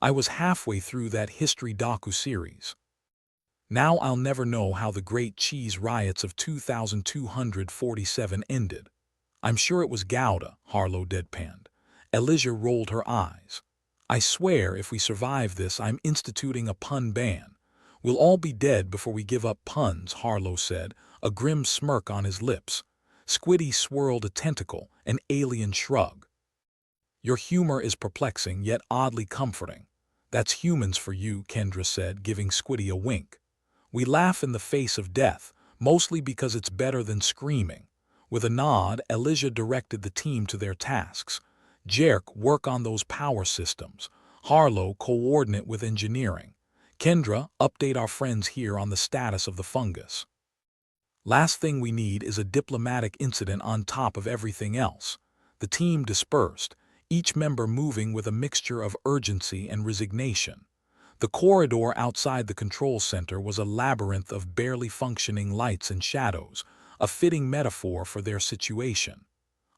A: "I was halfway through that history docu-series. Now I'll never know how the Great Cheese Riots of 2247 ended." "I'm sure it was Gouda," Harlow deadpanned. Elijah rolled her eyes. "I swear if we survive this, I'm instituting a pun ban." "We'll all be dead before we give up puns," Harlow said, a grim smirk on his lips. Squiddy swirled a tentacle, an alien shrug. "Your humor is perplexing, yet oddly comforting." "That's humans for you," Kendra said, giving Squiddy a wink. We laugh in the face of death, mostly because it's better than screaming. With a nod, Elijah directed the team to their tasks. Jerk, work on those power systems. Harlow, coordinate with engineering. Kendra, update our friends here on the status of the fungus. Last thing we need is a diplomatic incident on top of everything else. The team dispersed, each member moving with a mixture of urgency and resignation. The corridor outside the control center was a labyrinth of barely functioning lights and shadows, a fitting metaphor for their situation.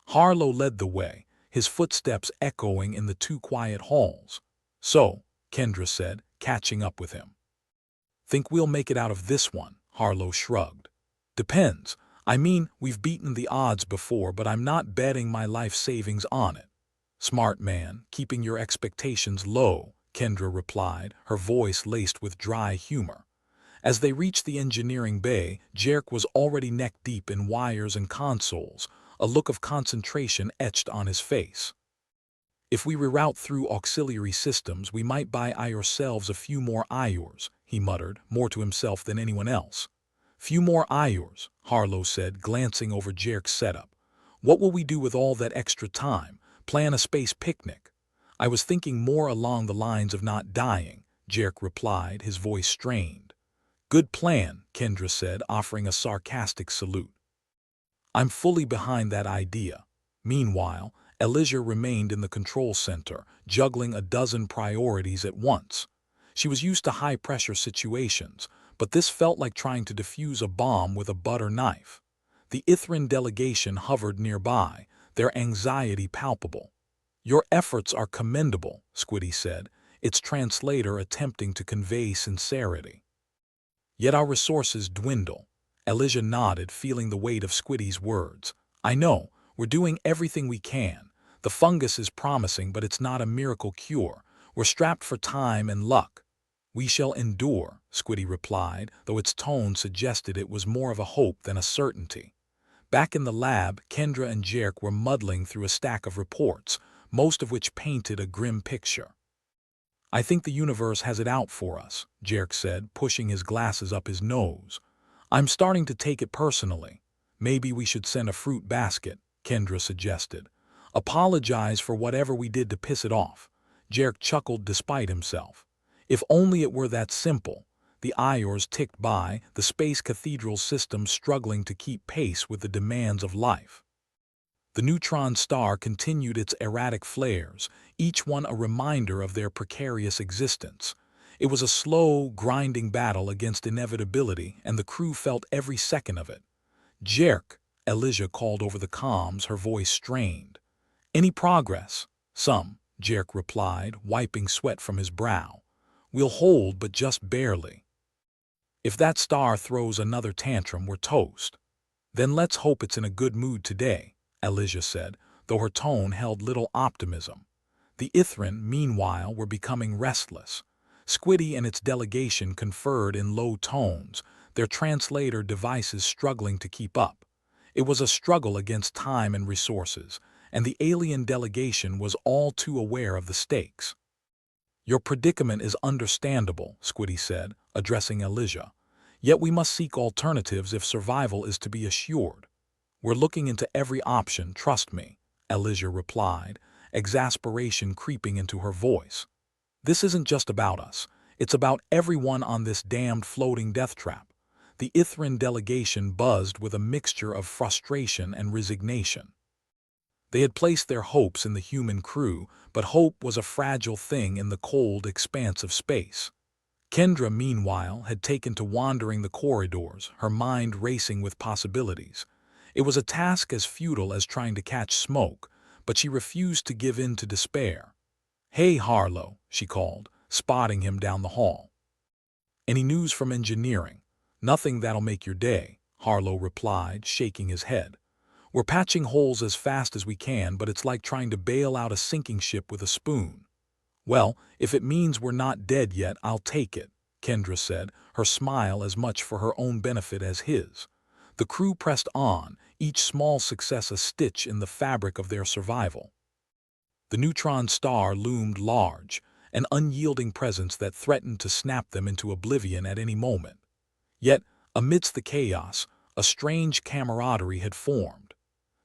A: Harlow led the way, his footsteps echoing in the two quiet halls. "So," Kendra said, catching up with him. "Think we'll make it out of this one?" Harlow shrugged. "Depends. I mean, we've beaten the odds before, but I'm not betting my life savings on it." "Smart man, keeping your expectations low," Kendra replied, her voice laced with dry humor. As they reached the engineering bay, Jerk was already neck-deep in wires and consoles, a look of concentration etched on his face. "If we reroute through auxiliary systems, we might buy ourselves a few more Iors," he muttered, more to himself than anyone else. "Few more Iors," Harlow said, glancing over Jerk's setup. "What will we do with all that extra time? Plan a space picnic?" "I was thinking more along the lines of not dying," Jerk replied, his voice strained. "Good plan," Kendra said, offering a sarcastic salute. "I'm fully behind that idea." Meanwhile, Elijah remained in the control center, juggling a dozen priorities at once. She was used to high-pressure situations, but this felt like trying to defuse a bomb with a butter knife. The Ithran delegation hovered nearby, their anxiety palpable. "Your efforts are commendable," Squiddy said, its translator attempting to convey sincerity. "Yet our resources dwindle." Elijah nodded, feeling the weight of Squiddy's words. "I know, we're doing everything we can. The fungus is promising, but it's not a miracle cure. We're strapped for time and luck." "We shall endure," Squiddy replied, though its tone suggested it was more of a hope than a certainty. Back in the lab, Kendra and Jerk were muddling through a stack of reports, most of which painted a grim picture. "I think the universe has it out for us," Jerk said, pushing his glasses up his nose. "I'm starting to take it personally." "Maybe we should send a fruit basket," Kendra suggested. "Apologize for whatever we did to piss it off." Jerk chuckled despite himself. If only it were that simple. The Iors ticked by, the space cathedral system struggling to keep pace with the demands of life. The neutron star continued its erratic flares, each one a reminder of their precarious existence. It was a slow, grinding battle against inevitability, and the crew felt every second of it. "Jerk," Elijah called over the comms, her voice strained. "Any progress?" "Some," Jerk replied, wiping sweat from his brow. "We'll hold, but just barely. If that star throws another tantrum, we're toast." "Then let's hope it's in a good mood today," Elijah said, though her tone held little optimism. The Ithran, meanwhile, were becoming restless. Squiddy and its delegation conferred in low tones, their translator devices struggling to keep up. It was a struggle against time and resources, and the alien delegation was all too aware of the stakes. "Your predicament is understandable," Squiddy said, addressing Elijah. "Yet we must seek alternatives if survival is to be assured." "We're looking into every option, trust me," Elijah replied, exasperation creeping into her voice. "This isn't just about us. It's about everyone on this damned floating death trap." The Ithran delegation buzzed with a mixture of frustration and resignation. They had placed their hopes in the human crew, but hope was a fragile thing in the cold expanse of space. Kendra, meanwhile, had taken to wandering the corridors, her mind racing with possibilities. It was a task as futile as trying to catch smoke, but she refused to give in to despair. "Hey, Harlow," she called, spotting him down the hall. "Any news from engineering?" "Nothing that'll make your day," Harlow replied, shaking his head. "We're patching holes as fast as we can, but it's like trying to bail out a sinking ship with a spoon." "Well, if it means we're not dead yet, I'll take it," Kendra said, her smile as much for her own benefit as his. The crew pressed on, each small success a stitch in the fabric of their survival. The neutron star loomed large, an unyielding presence that threatened to snap them into oblivion at any moment. Yet, amidst the chaos, a strange camaraderie had formed.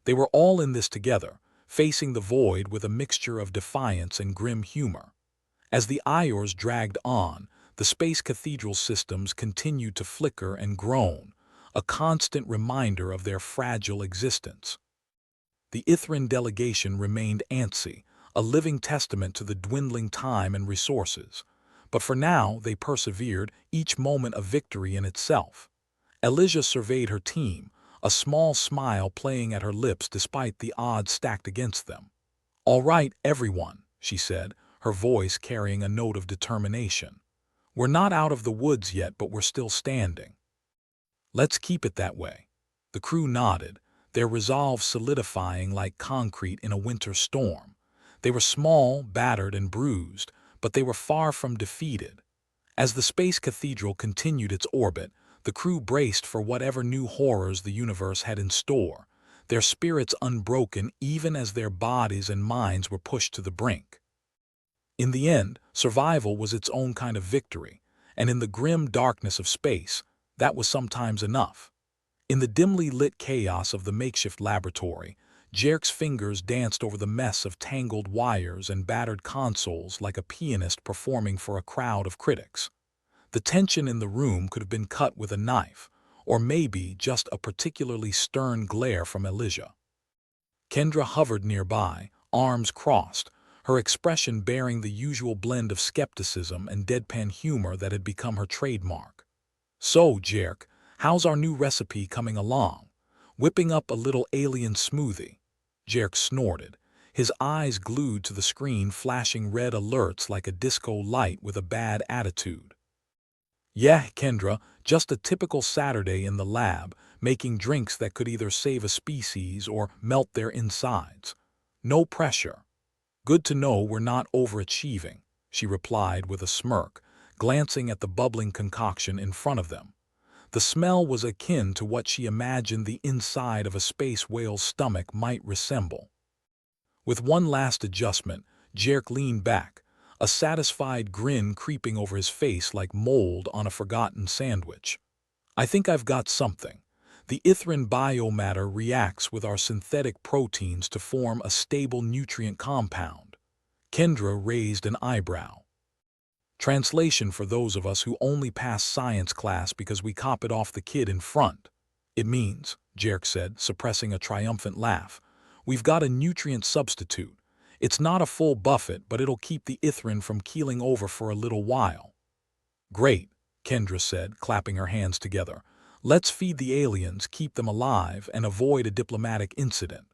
A: They were all in this together, facing the void with a mixture of defiance and grim humor. As the Iors dragged on, the space cathedral systems continued to flicker and groan, a constant reminder of their fragile existence. The Ithran delegation remained antsy, a living testament to the dwindling time and resources. But for now, they persevered, each moment a victory in itself. Elijah surveyed her team, a small smile playing at her lips despite the odds stacked against them. "All right, everyone," she said, her voice carrying a note of determination. "We're not out of the woods yet, but we're still standing. Let's keep it that way." The crew nodded, their resolve solidifying like concrete in a winter storm. They were small, battered, and bruised, but they were far from defeated. As the space cathedral continued its orbit, the crew braced for whatever new horrors the universe had in store, their spirits unbroken even as their bodies and minds were pushed to the brink. In the end, survival was its own kind of victory, and in the grim darkness of space, that was sometimes enough. In the dimly lit chaos of the makeshift laboratory, Jerk's fingers danced over the mess of tangled wires and battered consoles like a pianist performing for a crowd of critics. The tension in the room could have been cut with a knife, or maybe just a particularly stern glare from Elijah. Kendra hovered nearby, arms crossed, her expression bearing the usual blend of skepticism and deadpan humor that had become her trademark. "So, Jerk, how's our new recipe coming along? Whipping up a little alien smoothie?" Jerk snorted, his eyes glued to the screen flashing red alerts like a disco light with a bad attitude. "Yeah, Kendra, just a typical Saturday in the lab, making drinks that could either save a species or melt their insides. No pressure." "Good to know we're not overachieving," she replied with a smirk, glancing at the bubbling concoction in front of them. The smell was akin to what she imagined the inside of a space whale's stomach might resemble. With one last adjustment, Jerk leaned back, a satisfied grin creeping over his face like mold on a forgotten sandwich. "I think I've got something. The Ithran biomatter reacts with our synthetic proteins to form a stable nutrient compound." Kendra raised an eyebrow. Translation for those of us who only pass science class because we copied off the kid in front. "It means," Jerk said, suppressing a triumphant laugh, "we've got a nutrient substitute. It's not a full buffet, but it'll keep the Ithran from keeling over for a little while." "Great," Kendra said, clapping her hands together. "Let's feed the aliens, keep them alive, and avoid a diplomatic incident."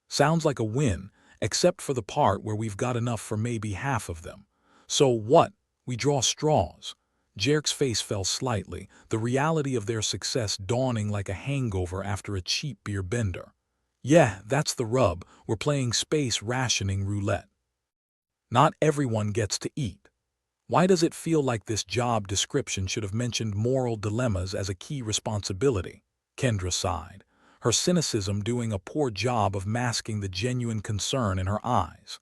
A: "Sounds like a win, except for the part where we've got enough for maybe half of them. So what? We draw straws." Jerk's face fell slightly, the reality of their success dawning like a hangover after a cheap beer bender. "Yeah, that's the rub. We're playing space rationing roulette. Not everyone gets to eat. Why does it feel like this job description should have mentioned moral dilemmas as a key responsibility?" Kendra sighed, her cynicism doing a poor job of masking the genuine concern in her eyes.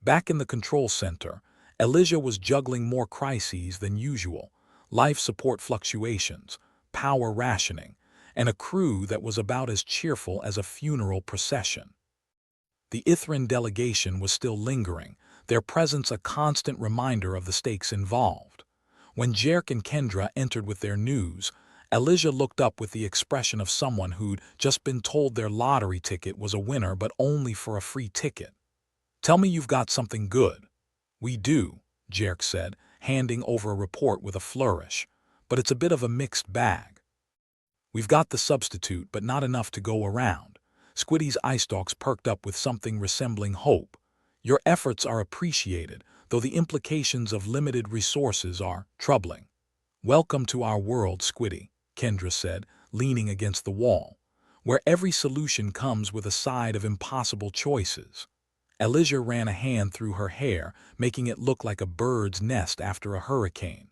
A: Back in the control center, Elijah was juggling more crises than usual, life support fluctuations, power rationing, and a crew that was about as cheerful as a funeral procession. The Ithran delegation was still lingering, their presence a constant reminder of the stakes involved. When Jerk and Kendra entered with their news, Elijah looked up with the expression of someone who'd just been told their lottery ticket was a winner but only for a free ticket. "Tell me you've got something good." "We do," Jerk said, handing over a report with a flourish, "but it's a bit of a mixed bag. We've got the substitute, but not enough to go around." Squiddy's eye stalks perked up with something resembling hope. "Your efforts are appreciated, though the implications of limited resources are troubling." "Welcome to our world, Squiddy," Kendra said, leaning against the wall, "where every solution comes with a side of impossible choices." Elijah ran a hand through her hair, making it look like a bird's nest after a hurricane.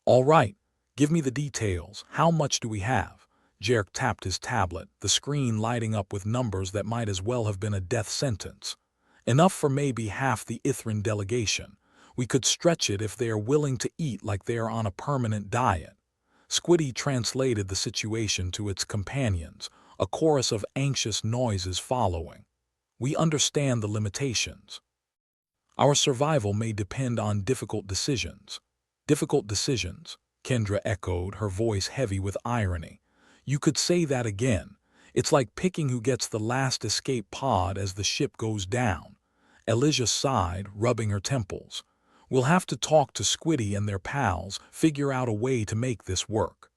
A: "All right, give me the details. How much do we have?" Jerk tapped his tablet, the screen lighting up with numbers that might as well have been a death sentence. "Enough for maybe half the Ithran delegation. We could stretch it if they are willing to eat like they are on a permanent diet." Squiddy translated the situation to its companions, a chorus of anxious noises following. We understand the limitations. Our survival may depend on difficult decisions. Difficult decisions, Kendra echoed, her voice heavy with irony. You could say that again. It's like picking who gets the last escape pod as the ship goes down. Elijah sighed, rubbing her temples. We'll have to talk to Squiddy and their pals, figure out a way to make this work.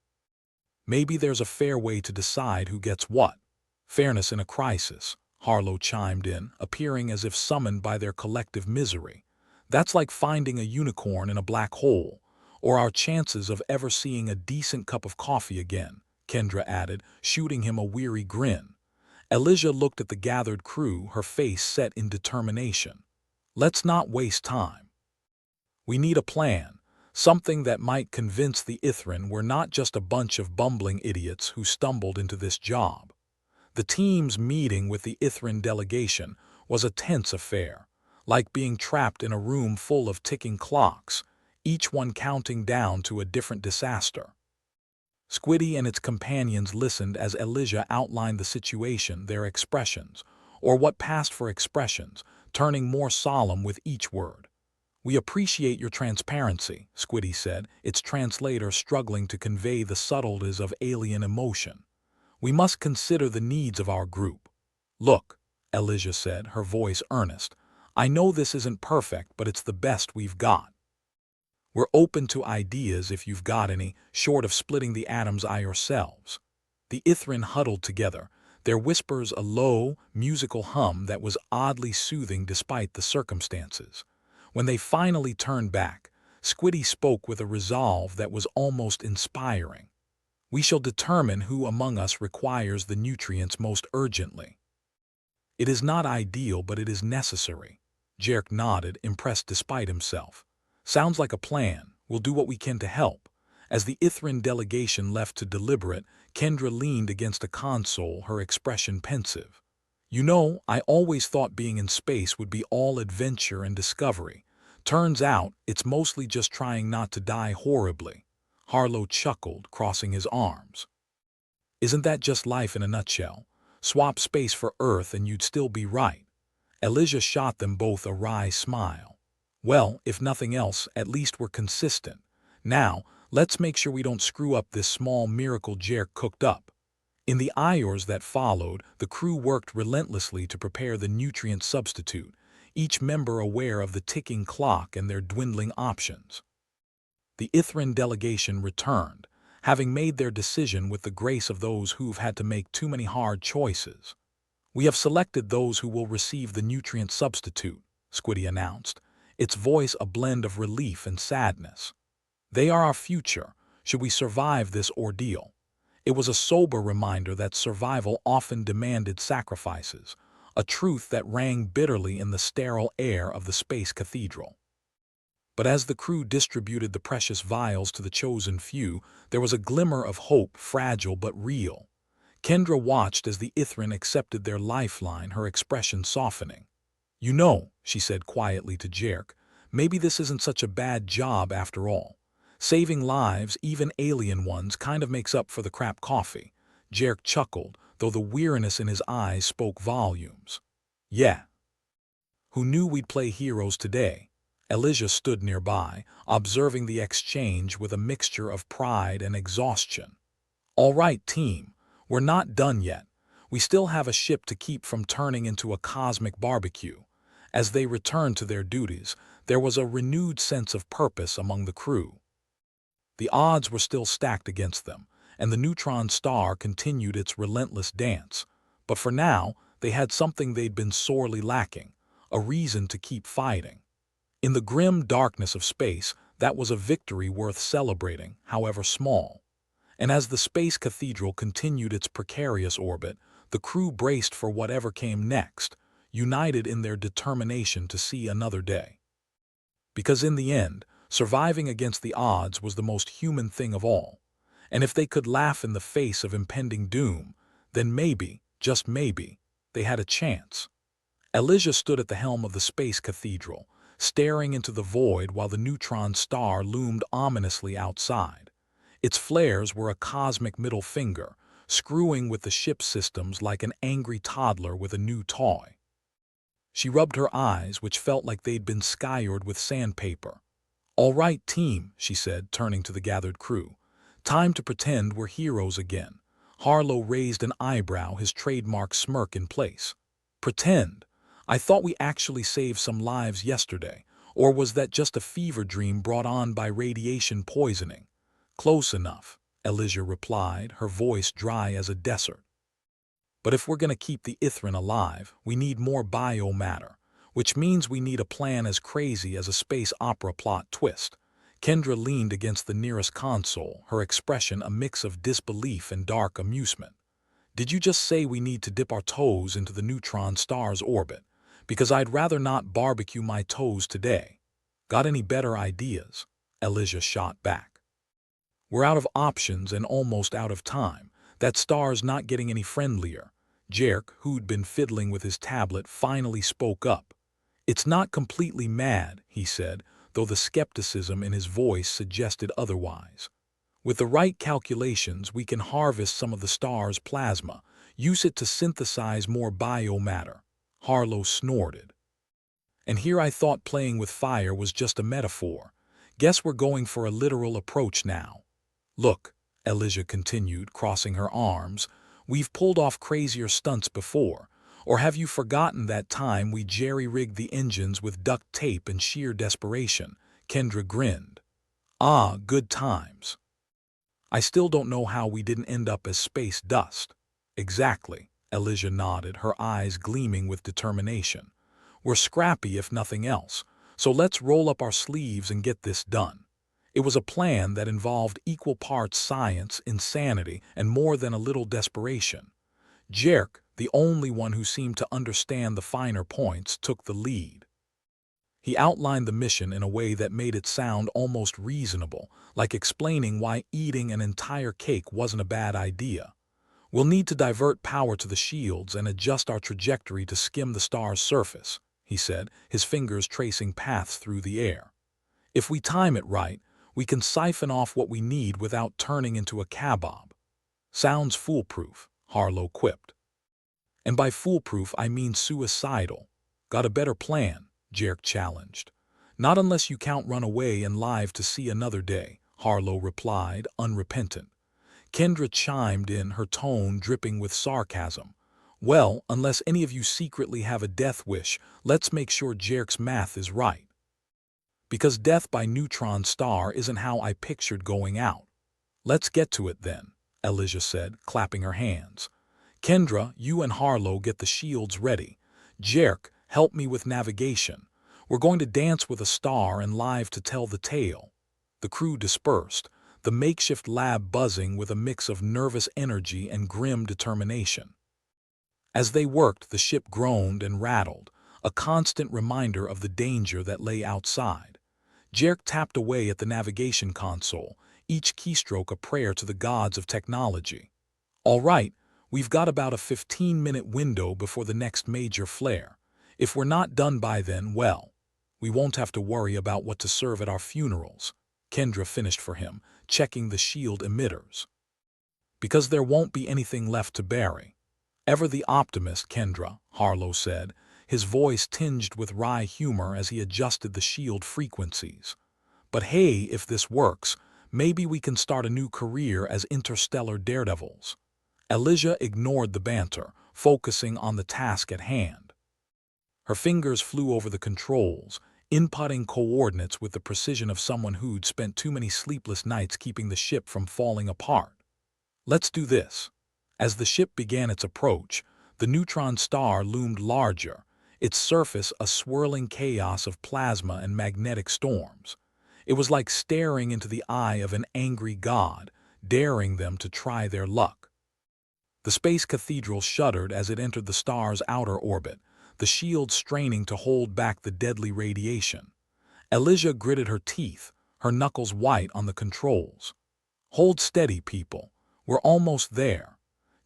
A: Maybe there's a fair way to decide who gets what. Fairness in a crisis, Harlow chimed in, appearing as if summoned by their collective misery. That's like finding a unicorn in a black hole, or our chances of ever seeing a decent cup of coffee again, Kendra added, shooting him a weary grin. Elijah looked at the gathered crew, her face set in determination. Let's not waste time. We need a plan, something that might convince the Ithran we're not just a bunch of bumbling idiots who stumbled into this job. The team's meeting with the Ithran delegation was a tense affair, like being trapped in a room full of ticking clocks, each one counting down to a different disaster. Squiddy and its companions listened as Elijah outlined the situation, their expressions, or what passed for expressions, turning more solemn with each word. We appreciate your transparency, Squiddy said, its translator struggling to convey the subtleties of alien emotion. We must consider the needs of our group. Look, Elijah said, her voice earnest, I know this isn't perfect, but it's the best we've got. We're open to ideas if you've got any, short of splitting the atom's eye ourselves. The Ithran huddled together, their whispers a low, musical hum that was oddly soothing despite the circumstances. When they finally turned back, Squiddy spoke with a resolve that was almost inspiring. We shall determine who among us requires the nutrients most urgently. It is not ideal, but it is necessary. Jerk nodded, impressed despite himself. Sounds like a plan. We'll do what we can to help. As the Ithran delegation left to deliberate, Kendra leaned against a console, her expression pensive. You know, I always thought being in space would be all adventure and discovery. Turns out, it's mostly just trying not to die horribly. Harlow chuckled, crossing his arms. Isn't that just life in a nutshell? Swap space for Earth and you'd still be right. Elijah shot them both a wry smile. Well, if nothing else, at least we're consistent. Now, let's make sure we don't screw up this small miracle Jerk cooked up. In the hours that followed, the crew worked relentlessly to prepare the nutrient substitute, each member aware of the ticking clock and their dwindling options. The Ithran delegation returned, having made their decision with the grace of those who've had to make too many hard choices. We have selected those who will receive the nutrient substitute, Squiddy announced, its voice a blend of relief and sadness. They are our future, should we survive this ordeal. It was a sober reminder that survival often demanded sacrifices, a truth that rang bitterly in the sterile air of the space cathedral. But as the crew distributed the precious vials to the chosen few, there was a glimmer of hope, fragile but real. Kendra watched as the Ithran accepted their lifeline, her expression softening. You know, she said quietly to Jerk, maybe this isn't such a bad job after all. Saving lives, even alien ones, kind of makes up for the crap coffee. Jerk chuckled, though the weariness in his eyes spoke volumes. Yeah. Who knew we'd play heroes today? Elijah stood nearby, observing the exchange with a mixture of pride and exhaustion. All right, team, we're not done yet. We still have a ship to keep from turning into a cosmic barbecue. As they returned to their duties, there was a renewed sense of purpose among the crew. The odds were still stacked against them, and the Neutron star continued its relentless dance. But for now, they had something they'd been sorely lacking, a reason to keep fighting. In the grim darkness of space, that was a victory worth celebrating, however small. And as the space cathedral continued its precarious orbit, the crew braced for whatever came next, united in their determination to see another day. Because in the end, surviving against the odds was the most human thing of all. And if they could laugh in the face of impending doom, then maybe, just maybe, they had a chance. Elijah stood at the helm of the space cathedral, staring into the void while the neutron star loomed ominously outside. Its flares were a cosmic middle finger, screwing with the ship's systems like an angry toddler with a new toy. She rubbed her eyes, which felt like they'd been scoured with sandpaper. "All right, team," she said, turning to the gathered crew. "Time to pretend we're heroes again." Harlow raised an eyebrow, his trademark smirk in place. "Pretend? I thought we actually saved some lives yesterday. Or was that just a fever dream brought on by radiation poisoning?" "Close enough," Elijah replied, her voice dry as a desert. "But if we're going to keep the Ithran alive, we need more biomatter, which means we need a plan as crazy as a space opera plot twist." Kendra leaned against the nearest console, her expression a mix of disbelief and dark amusement. "Did you just say we need to dip our toes into the neutron star's orbit? Because I'd rather not barbecue my toes today." "Got any better ideas?" Elijah shot back. "We're out of options and almost out of time. That star's not getting any friendlier." Jerk, who'd been fiddling with his tablet, finally spoke up. "It's not completely mad," he said, though the skepticism in his voice suggested otherwise. "With the right calculations, we can harvest some of the star's plasma, use it to synthesize more biomatter." Harlow snorted. "And here I thought playing with fire was just a metaphor. Guess we're going for a literal approach now." "Look," Elijah continued, crossing her arms, "we've pulled off crazier stunts before. Or have you forgotten that time we jerry-rigged the engines with duct tape and sheer desperation?" Kendra grinned. "Ah, good times. I still don't know how we didn't end up as space dust." "Exactly," Elijah nodded, her eyes gleaming with determination. "We're scrappy if nothing else, so let's roll up our sleeves and get this done." It was a plan that involved equal parts science, insanity, and more than a little desperation. Jerk, the only one who seemed to understand the finer points, took the lead. He outlined the mission in a way that made it sound almost reasonable, like explaining why eating an entire cake wasn't a bad idea. "We'll need to divert power to the shields and adjust our trajectory to skim the star's surface," he said, his fingers tracing paths through the air. "If we time it right, we can siphon off what we need without turning into a kebab." "Sounds foolproof," Harlow quipped. "And by foolproof I mean suicidal." "Got a better plan?" Jerk challenged. "Not unless you count run away and live to see another day," Harlow replied, unrepentant. Kendra chimed in, her tone dripping with sarcasm. "Well, unless any of you secretly have a death wish, let's make sure Jerk's math is right. Because death by neutron star isn't how I pictured going out." "Let's get to it then," Elijah said, clapping her hands. "Kendra, you and Harlow get the shields ready. Jerk, help me with navigation. We're going to dance with a star and live to tell the tale." The crew dispersed, the makeshift lab buzzing with a mix of nervous energy and grim determination. As they worked, the ship groaned and rattled, a constant reminder of the danger that lay outside. Jerk tapped away at the navigation console, each keystroke a prayer to the gods of technology. "All right, we've got about a 15-minute window before the next major flare. If we're not done by then, well, we won't have to worry about what to serve at our funerals." Kendra finished for him, checking the shield emitters. "Because there won't be anything left to bury." "Ever the optimist, Kendra," Harlow said, his voice tinged with wry humor as he adjusted the shield frequencies. "But hey, if this works, maybe we can start a new career as interstellar daredevils." Elijah ignored the banter, focusing on the task at hand. Her fingers flew over the controls, inputting coordinates with the precision of someone who'd spent too many sleepless nights keeping the ship from falling apart. "Let's do this." As the ship began its approach, the neutron star loomed larger, its surface a swirling chaos of plasma and magnetic storms. It was like staring into the eye of an angry god, daring them to try their luck. The space cathedral shuddered as it entered the star's outer orbit, the shield straining to hold back the deadly radiation. Elijah gritted her teeth, her knuckles white on the controls. "Hold steady, people. We're almost there."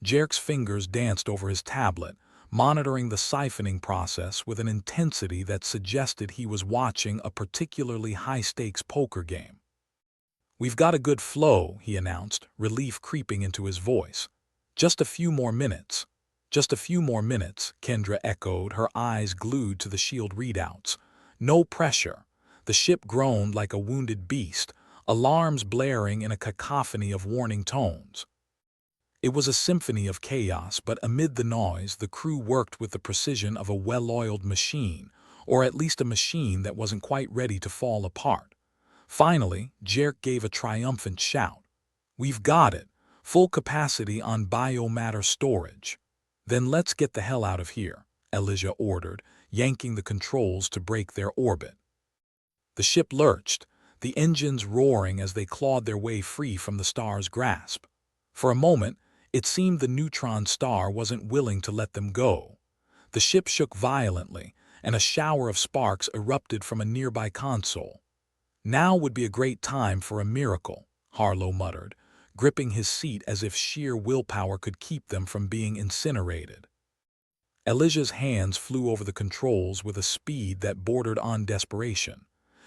A: Jerk's fingers danced over his tablet, monitoring the siphoning process with an intensity that suggested he was watching a particularly high-stakes poker game. "We've got a good flow," he announced, relief creeping into his voice. "Just a few more minutes." "Just a few more minutes," Kendra echoed, her eyes glued to the shield readouts. "No pressure." The ship groaned like a wounded beast, alarms blaring in a cacophony of warning tones. It was a symphony of chaos, but amid the noise, the crew worked with the precision of a well-oiled machine, or at least a machine that wasn't quite ready to fall apart. Finally, Jerk gave a triumphant shout. "We've got it! Full capacity on biomatter storage." "Then let's get the hell out of here," Elijah ordered, yanking the controls to break their orbit. The ship lurched, the engines roaring as they clawed their way free from the star's grasp. For a moment, it seemed the neutron star wasn't willing to let them go. The ship shook violently, and a shower of sparks erupted from a nearby console. "Now would be a great time for a miracle," Harlow muttered, gripping his seat as if sheer willpower could keep them from being incinerated. Elijah's hands flew over the controls with a speed that bordered on desperation.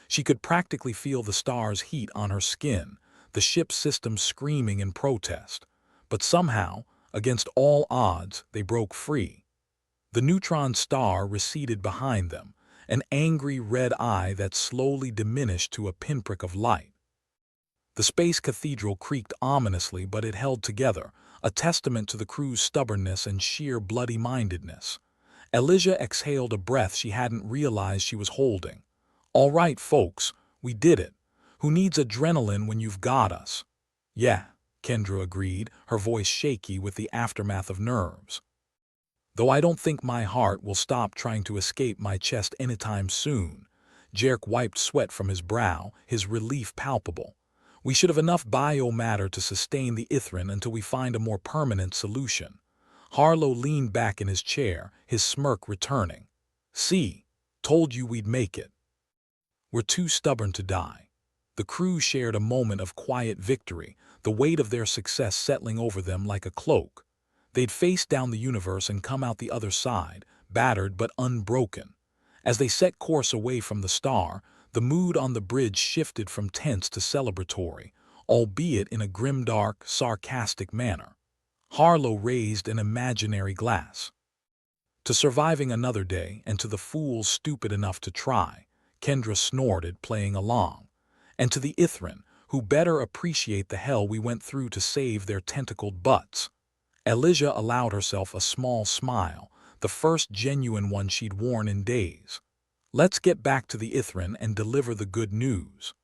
A: She could practically feel the star's heat on her skin, the ship's systems screaming in protest. But somehow, against all odds, they broke free. The neutron star receded behind them, an angry red eye that slowly diminished to a pinprick of light. The space cathedral creaked ominously, but it held together, a testament to the crew's stubbornness and sheer bloody-mindedness. Elijah exhaled a breath she hadn't realized she was holding. "All right, folks, we did it. Who needs adrenaline when you've got us?" "Yeah," Kendra agreed, her voice shaky with the aftermath of nerves. "Though I don't think my heart will stop trying to escape my chest anytime soon." Jerk wiped sweat from his brow, his relief palpable. "We should have enough biomatter to sustain the Ithran until we find a more permanent solution." Harlow leaned back in his chair, his smirk returning. "See, told you we'd make it. We're too stubborn to die." The crew shared a moment of quiet victory, the weight of their success settling over them like a cloak. They'd faced down the universe and come out the other side, battered but unbroken. As they set course away from the star, the mood on the bridge shifted from tense to celebratory, albeit in a grimdark, sarcastic manner. Harlow raised an imaginary glass. "To surviving another day, and to the fools stupid enough to try," Kendra snorted, playing along. "And to the Ithran, who better appreciate the hell we went through to save their tentacled butts." Elijah allowed herself a small smile, the first genuine one she'd worn in days. "Let's get back to the Ithran and deliver the good news.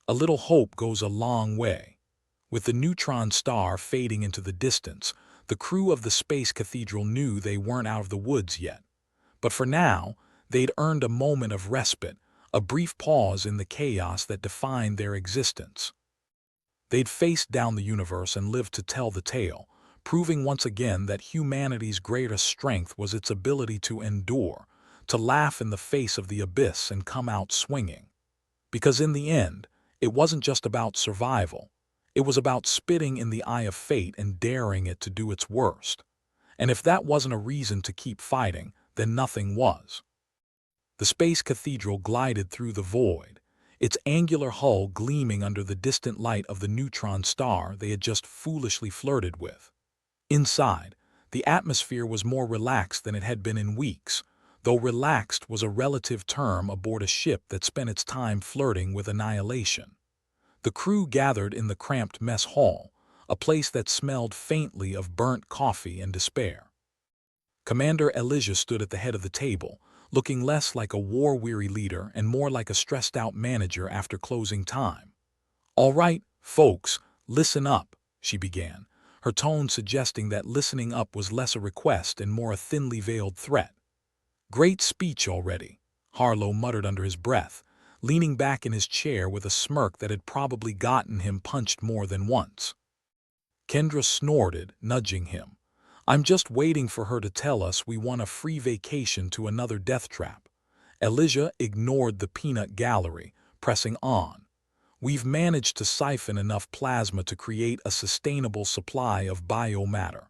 A: A little hope goes a long way." With the neutron star fading into the distance, the crew of the Space Cathedral knew they weren't out of the woods yet. But for now, they'd earned a moment of respite, a brief pause in the chaos that defined their existence. They'd faced down the universe and lived to tell the tale, proving once again that humanity's greatest strength was its ability to endure, to laugh in the face of the abyss and come out swinging. Because in the end, it wasn't just about survival. It was about spitting in the eye of fate and daring it to do its worst. And if that wasn't a reason to keep fighting, then nothing was. The Space Cathedral glided through the void, its angular hull gleaming under the distant light of the neutron star they had just foolishly flirted with. Inside, the atmosphere was more relaxed than it had been in weeks, though relaxed was a relative term aboard a ship that spent its time flirting with annihilation. The crew gathered in the cramped mess hall, a place that smelled faintly of burnt coffee and despair. Commander Elijah stood at the head of the table, looking less like a war-weary leader and more like a stressed-out manager after closing time. "All right, folks, listen up," she began, her tone suggesting that listening up was less a request and more a thinly veiled threat. "Great speech already," Harlow muttered under his breath, leaning back in his chair with a smirk that had probably gotten him punched more than once. Kendra snorted, nudging him. "I'm just waiting for her to tell us we won a free vacation to another death trap." Elijah ignored the peanut gallery, pressing on. "We've managed to siphon enough plasma to create a sustainable supply of biomatter.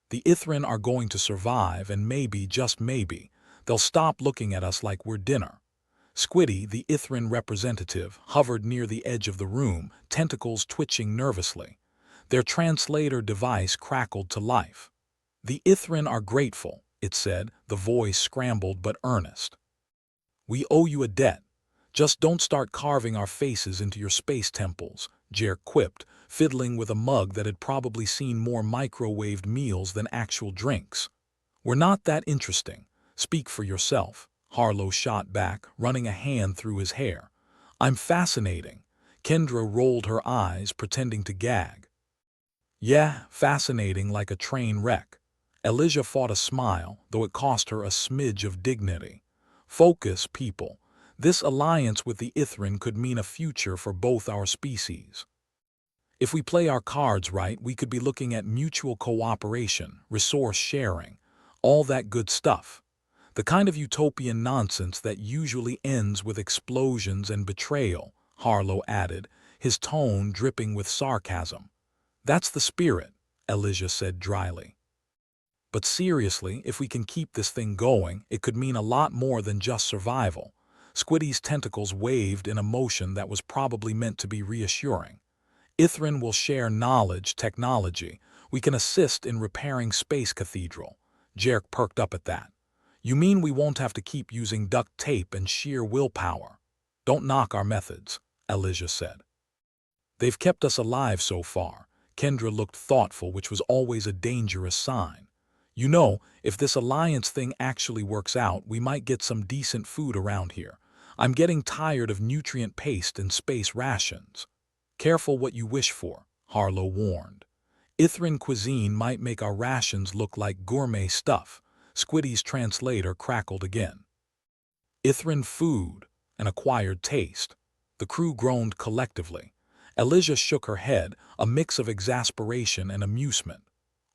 A: The Ithran are going to survive, and maybe, just maybe, they'll stop looking at us like we're dinner." Squiddy, the Ithran representative, hovered near the edge of the room, tentacles twitching nervously. Their translator device crackled to life. "The Ithran are grateful," it said, the voice scrambled but earnest. "We owe you a debt. Just don't start carving our faces into your space temples," Jer quipped, fiddling with a mug that had probably seen more microwaved meals than actual drinks. "We're not that interesting. Speak for yourself," Harlow shot back, running a hand through his hair. "I'm fascinating." Kendra rolled her eyes, pretending to gag. "Yeah, fascinating like a train wreck." Elijah fought a smile, though it cost her a smidge of dignity. "Focus, people. This alliance with the Ithran could mean a future for both our species. If we play our cards right, we could be looking at mutual cooperation, resource sharing, all that good stuff. The kind of utopian nonsense that usually ends with explosions and betrayal," Harlow added, his tone dripping with sarcasm. "That's the spirit," Elijah said dryly. "But seriously, if we can keep this thing going, it could mean a lot more than just survival." Squiddy's tentacles waved in a motion that was probably meant to be reassuring. "Ithran will share knowledge, technology. We can assist in repairing Space Cathedral." Jerk perked up at that. "You mean we won't have to keep using duct tape and sheer willpower?" "Don't knock our methods," Elijah said. "They've kept us alive so far." Kendra looked thoughtful, which was always a dangerous sign. "You know, if this alliance thing actually works out, we might get some decent food around here. I'm getting tired of nutrient paste and space rations." "Careful what you wish for," Harlow warned. "Ithran cuisine might make our rations look like gourmet stuff." Squiddy's translator crackled again. "Ithran food, an acquired taste." The crew groaned collectively. Elijah shook her head, a mix of exasperation and amusement.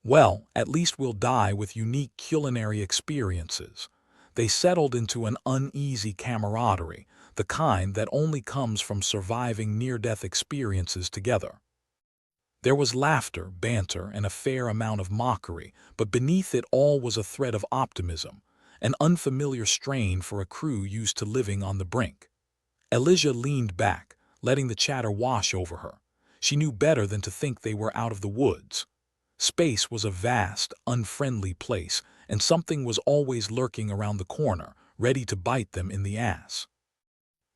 A: "Well, at least we'll die with unique culinary experiences." They settled into an uneasy camaraderie, the kind that only comes from surviving near-death experiences together. There was laughter, banter, and a fair amount of mockery, but beneath it all was a thread of optimism, an unfamiliar strain for a crew used to living on the brink. Elijah leaned back, letting the chatter wash over her. She knew better than to think they were out of the woods. Space was a vast, unfriendly place, and something was always lurking around the corner, ready to bite them in the ass.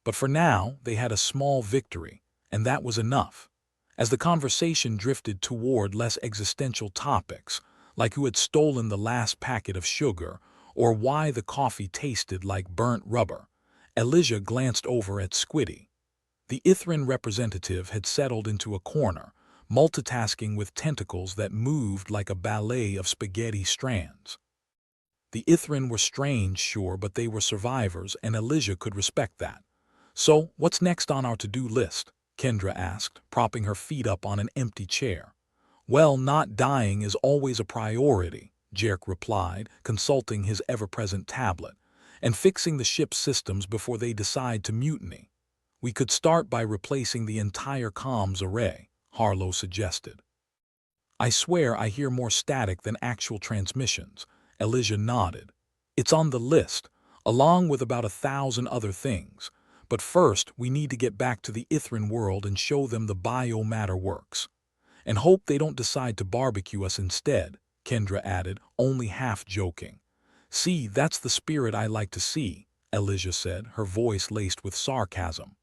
A: But for now, they had a small victory, and that was enough. As the conversation drifted toward less existential topics, like who had stolen the last packet of sugar, or why the coffee tasted like burnt rubber, Elijah glanced over at Squiddy. The Ithran representative had settled into a corner, multitasking with tentacles that moved like a ballet of spaghetti strands. The Ithran were strange, sure, but they were survivors, and Elijah could respect that. "So, what's next on our to-do list?" Kendra asked, propping her feet up on an empty chair. "Well, not dying is always a priority," Jerk replied, consulting his ever-present tablet, "and fixing the ship's systems before they decide to mutiny." "We could start by replacing the entire comms array," Harlow suggested. "I swear I hear more static than actual transmissions," Elijah nodded. "It's on the list, along with about 1,000 other things. But first, we need to get back to the Ithran world and show them the biomatter works. And hope they don't decide to barbecue us instead," Kendra added, only half joking. "See, that's the spirit I like to see," Elijah said, her voice laced with sarcasm.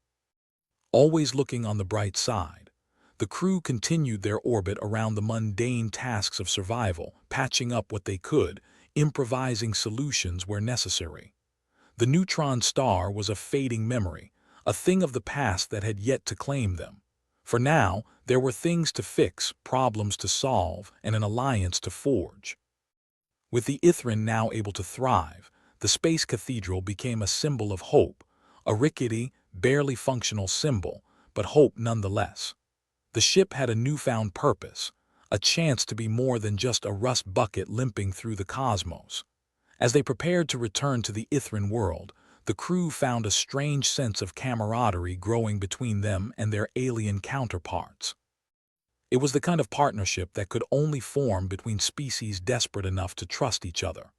A: Always looking on the bright side, the crew continued their orbit around the mundane tasks of survival, patching up what they could, improvising solutions where necessary. The neutron star was a fading memory, a thing of the past that had yet to claim them. For now, there were things to fix, problems to solve, and an alliance to forge. With the Ithran now able to thrive, the Space Cathedral became a symbol of hope, a rickety, barely functional symbol, but hope nonetheless. The ship had a newfound purpose, a chance to be more than just a rust bucket limping through the cosmos. As they prepared to return to the Ithran world, the crew found a strange sense of camaraderie growing between them and their alien counterparts. It was the kind of partnership that could only form between species desperate enough to trust each other.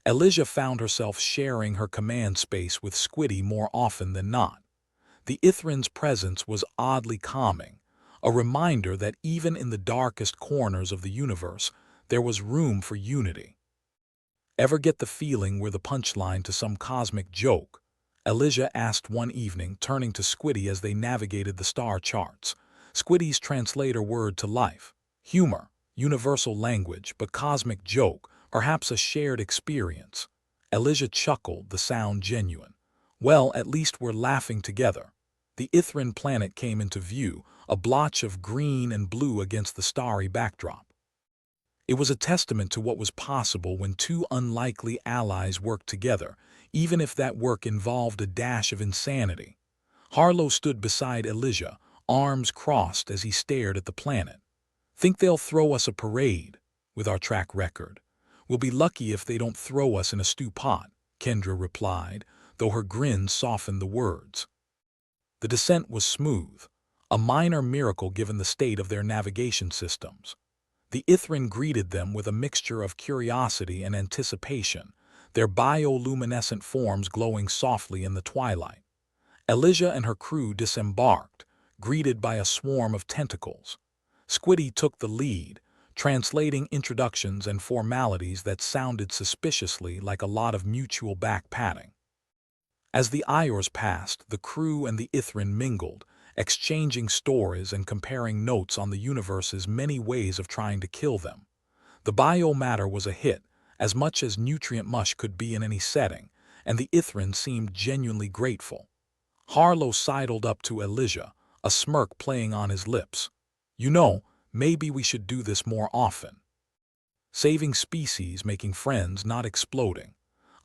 A: Elijah found herself sharing her command space with Squiddy more often than not. The Ithran's presence was oddly calming, a reminder that even in the darkest corners of the universe, there was room for unity. Ever get the feeling we're the punchline to some cosmic joke? Elijah asked one evening, turning to Squiddy as they navigated the star charts. Squiddy's translator word to life. Humor, universal language, but cosmic joke, perhaps a shared experience. Elijah chuckled, the sound genuine. Well, at least we're laughing together. The Ithran planet came into view, a blotch of green and blue against the starry backdrop. It was a testament to what was possible when two unlikely allies worked together, even if that work involved a dash of insanity. Harlow stood beside Elijah, arms crossed as he stared at the planet. Think they'll throw us a parade with our track record? We'll be lucky if they don't throw us in a stew pot, Kendra replied, though her grin softened the words. The descent was smooth, a minor miracle given the state of their navigation systems. The Ithran greeted them with a mixture of curiosity and anticipation, their bioluminescent forms glowing softly in the twilight. Elijah and her crew disembarked, greeted by a swarm of tentacles. Squiddy took the lead, translating introductions and formalities that sounded suspiciously like a lot of mutual back-patting. As the Iors passed, the crew and the Ithran mingled, exchanging stories and comparing notes on the universe's many ways of trying to kill them. The biomatter was a hit, as much as nutrient mush could be in any setting, and the Ithran seemed genuinely grateful. Harlow sidled up to Elijah, a smirk playing on his lips. You know, maybe we should do this more often. Saving species, making friends, not exploding.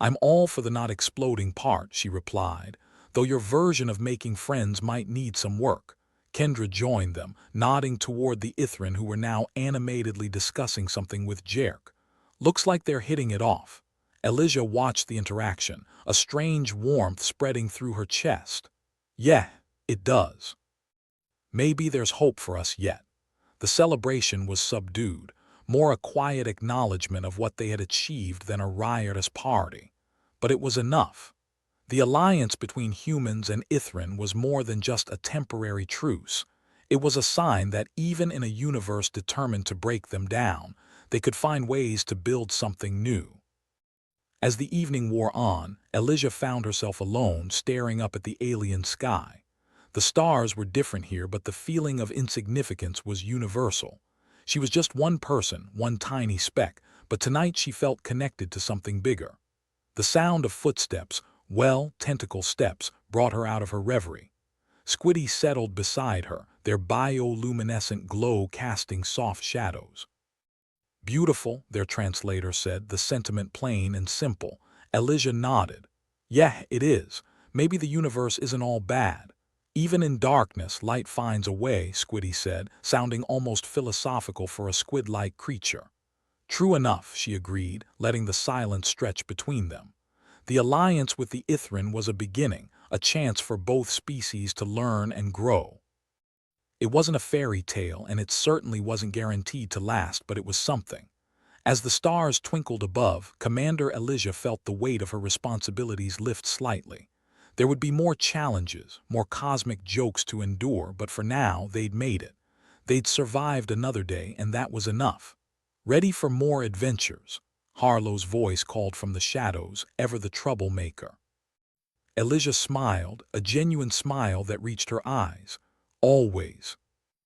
A: I'm all for the not exploding part, she replied, though your version of making friends might need some work. Kendra joined them, nodding toward the Ithran who were now animatedly discussing something with Jerk. Looks like they're hitting it off. Elijah watched the interaction, a strange warmth spreading through her chest. Yeah, it does. Maybe there's hope for us yet. The celebration was subdued, more a quiet acknowledgement of what they had achieved than a riotous party. But it was enough. The alliance between humans and Ithran was more than just a temporary truce. It was a sign that even in a universe determined to break them down, they could find ways to build something new. As the evening wore on, Elijah found herself alone, staring up at the alien sky. The stars were different here, but the feeling of insignificance was universal. She was just one person, one tiny speck, but tonight she felt connected to something bigger. The sound of footsteps, tentacle steps, brought her out of her reverie. Squiddy settled beside her, their bioluminescent glow casting soft shadows. Beautiful, their translator said, the sentiment plain and simple. Elijah nodded. Yeah, it is. Maybe the universe isn't all bad. Even in darkness, light finds a way, Squiddy said, sounding almost philosophical for a squid-like creature. True enough, she agreed, letting the silence stretch between them. The alliance with the Ithran was a beginning, a chance for both species to learn and grow. It wasn't a fairy tale, and it certainly wasn't guaranteed to last, but it was something. As the stars twinkled above, Commander Elijah felt the weight of her responsibilities lift slightly. There would be more challenges, more cosmic jokes to endure, but for now, they'd made it. They'd survived another day, and that was enough. Ready for more adventures? Harlow's voice called from the shadows, ever the troublemaker. Elijah smiled, a genuine smile that reached her eyes. Always.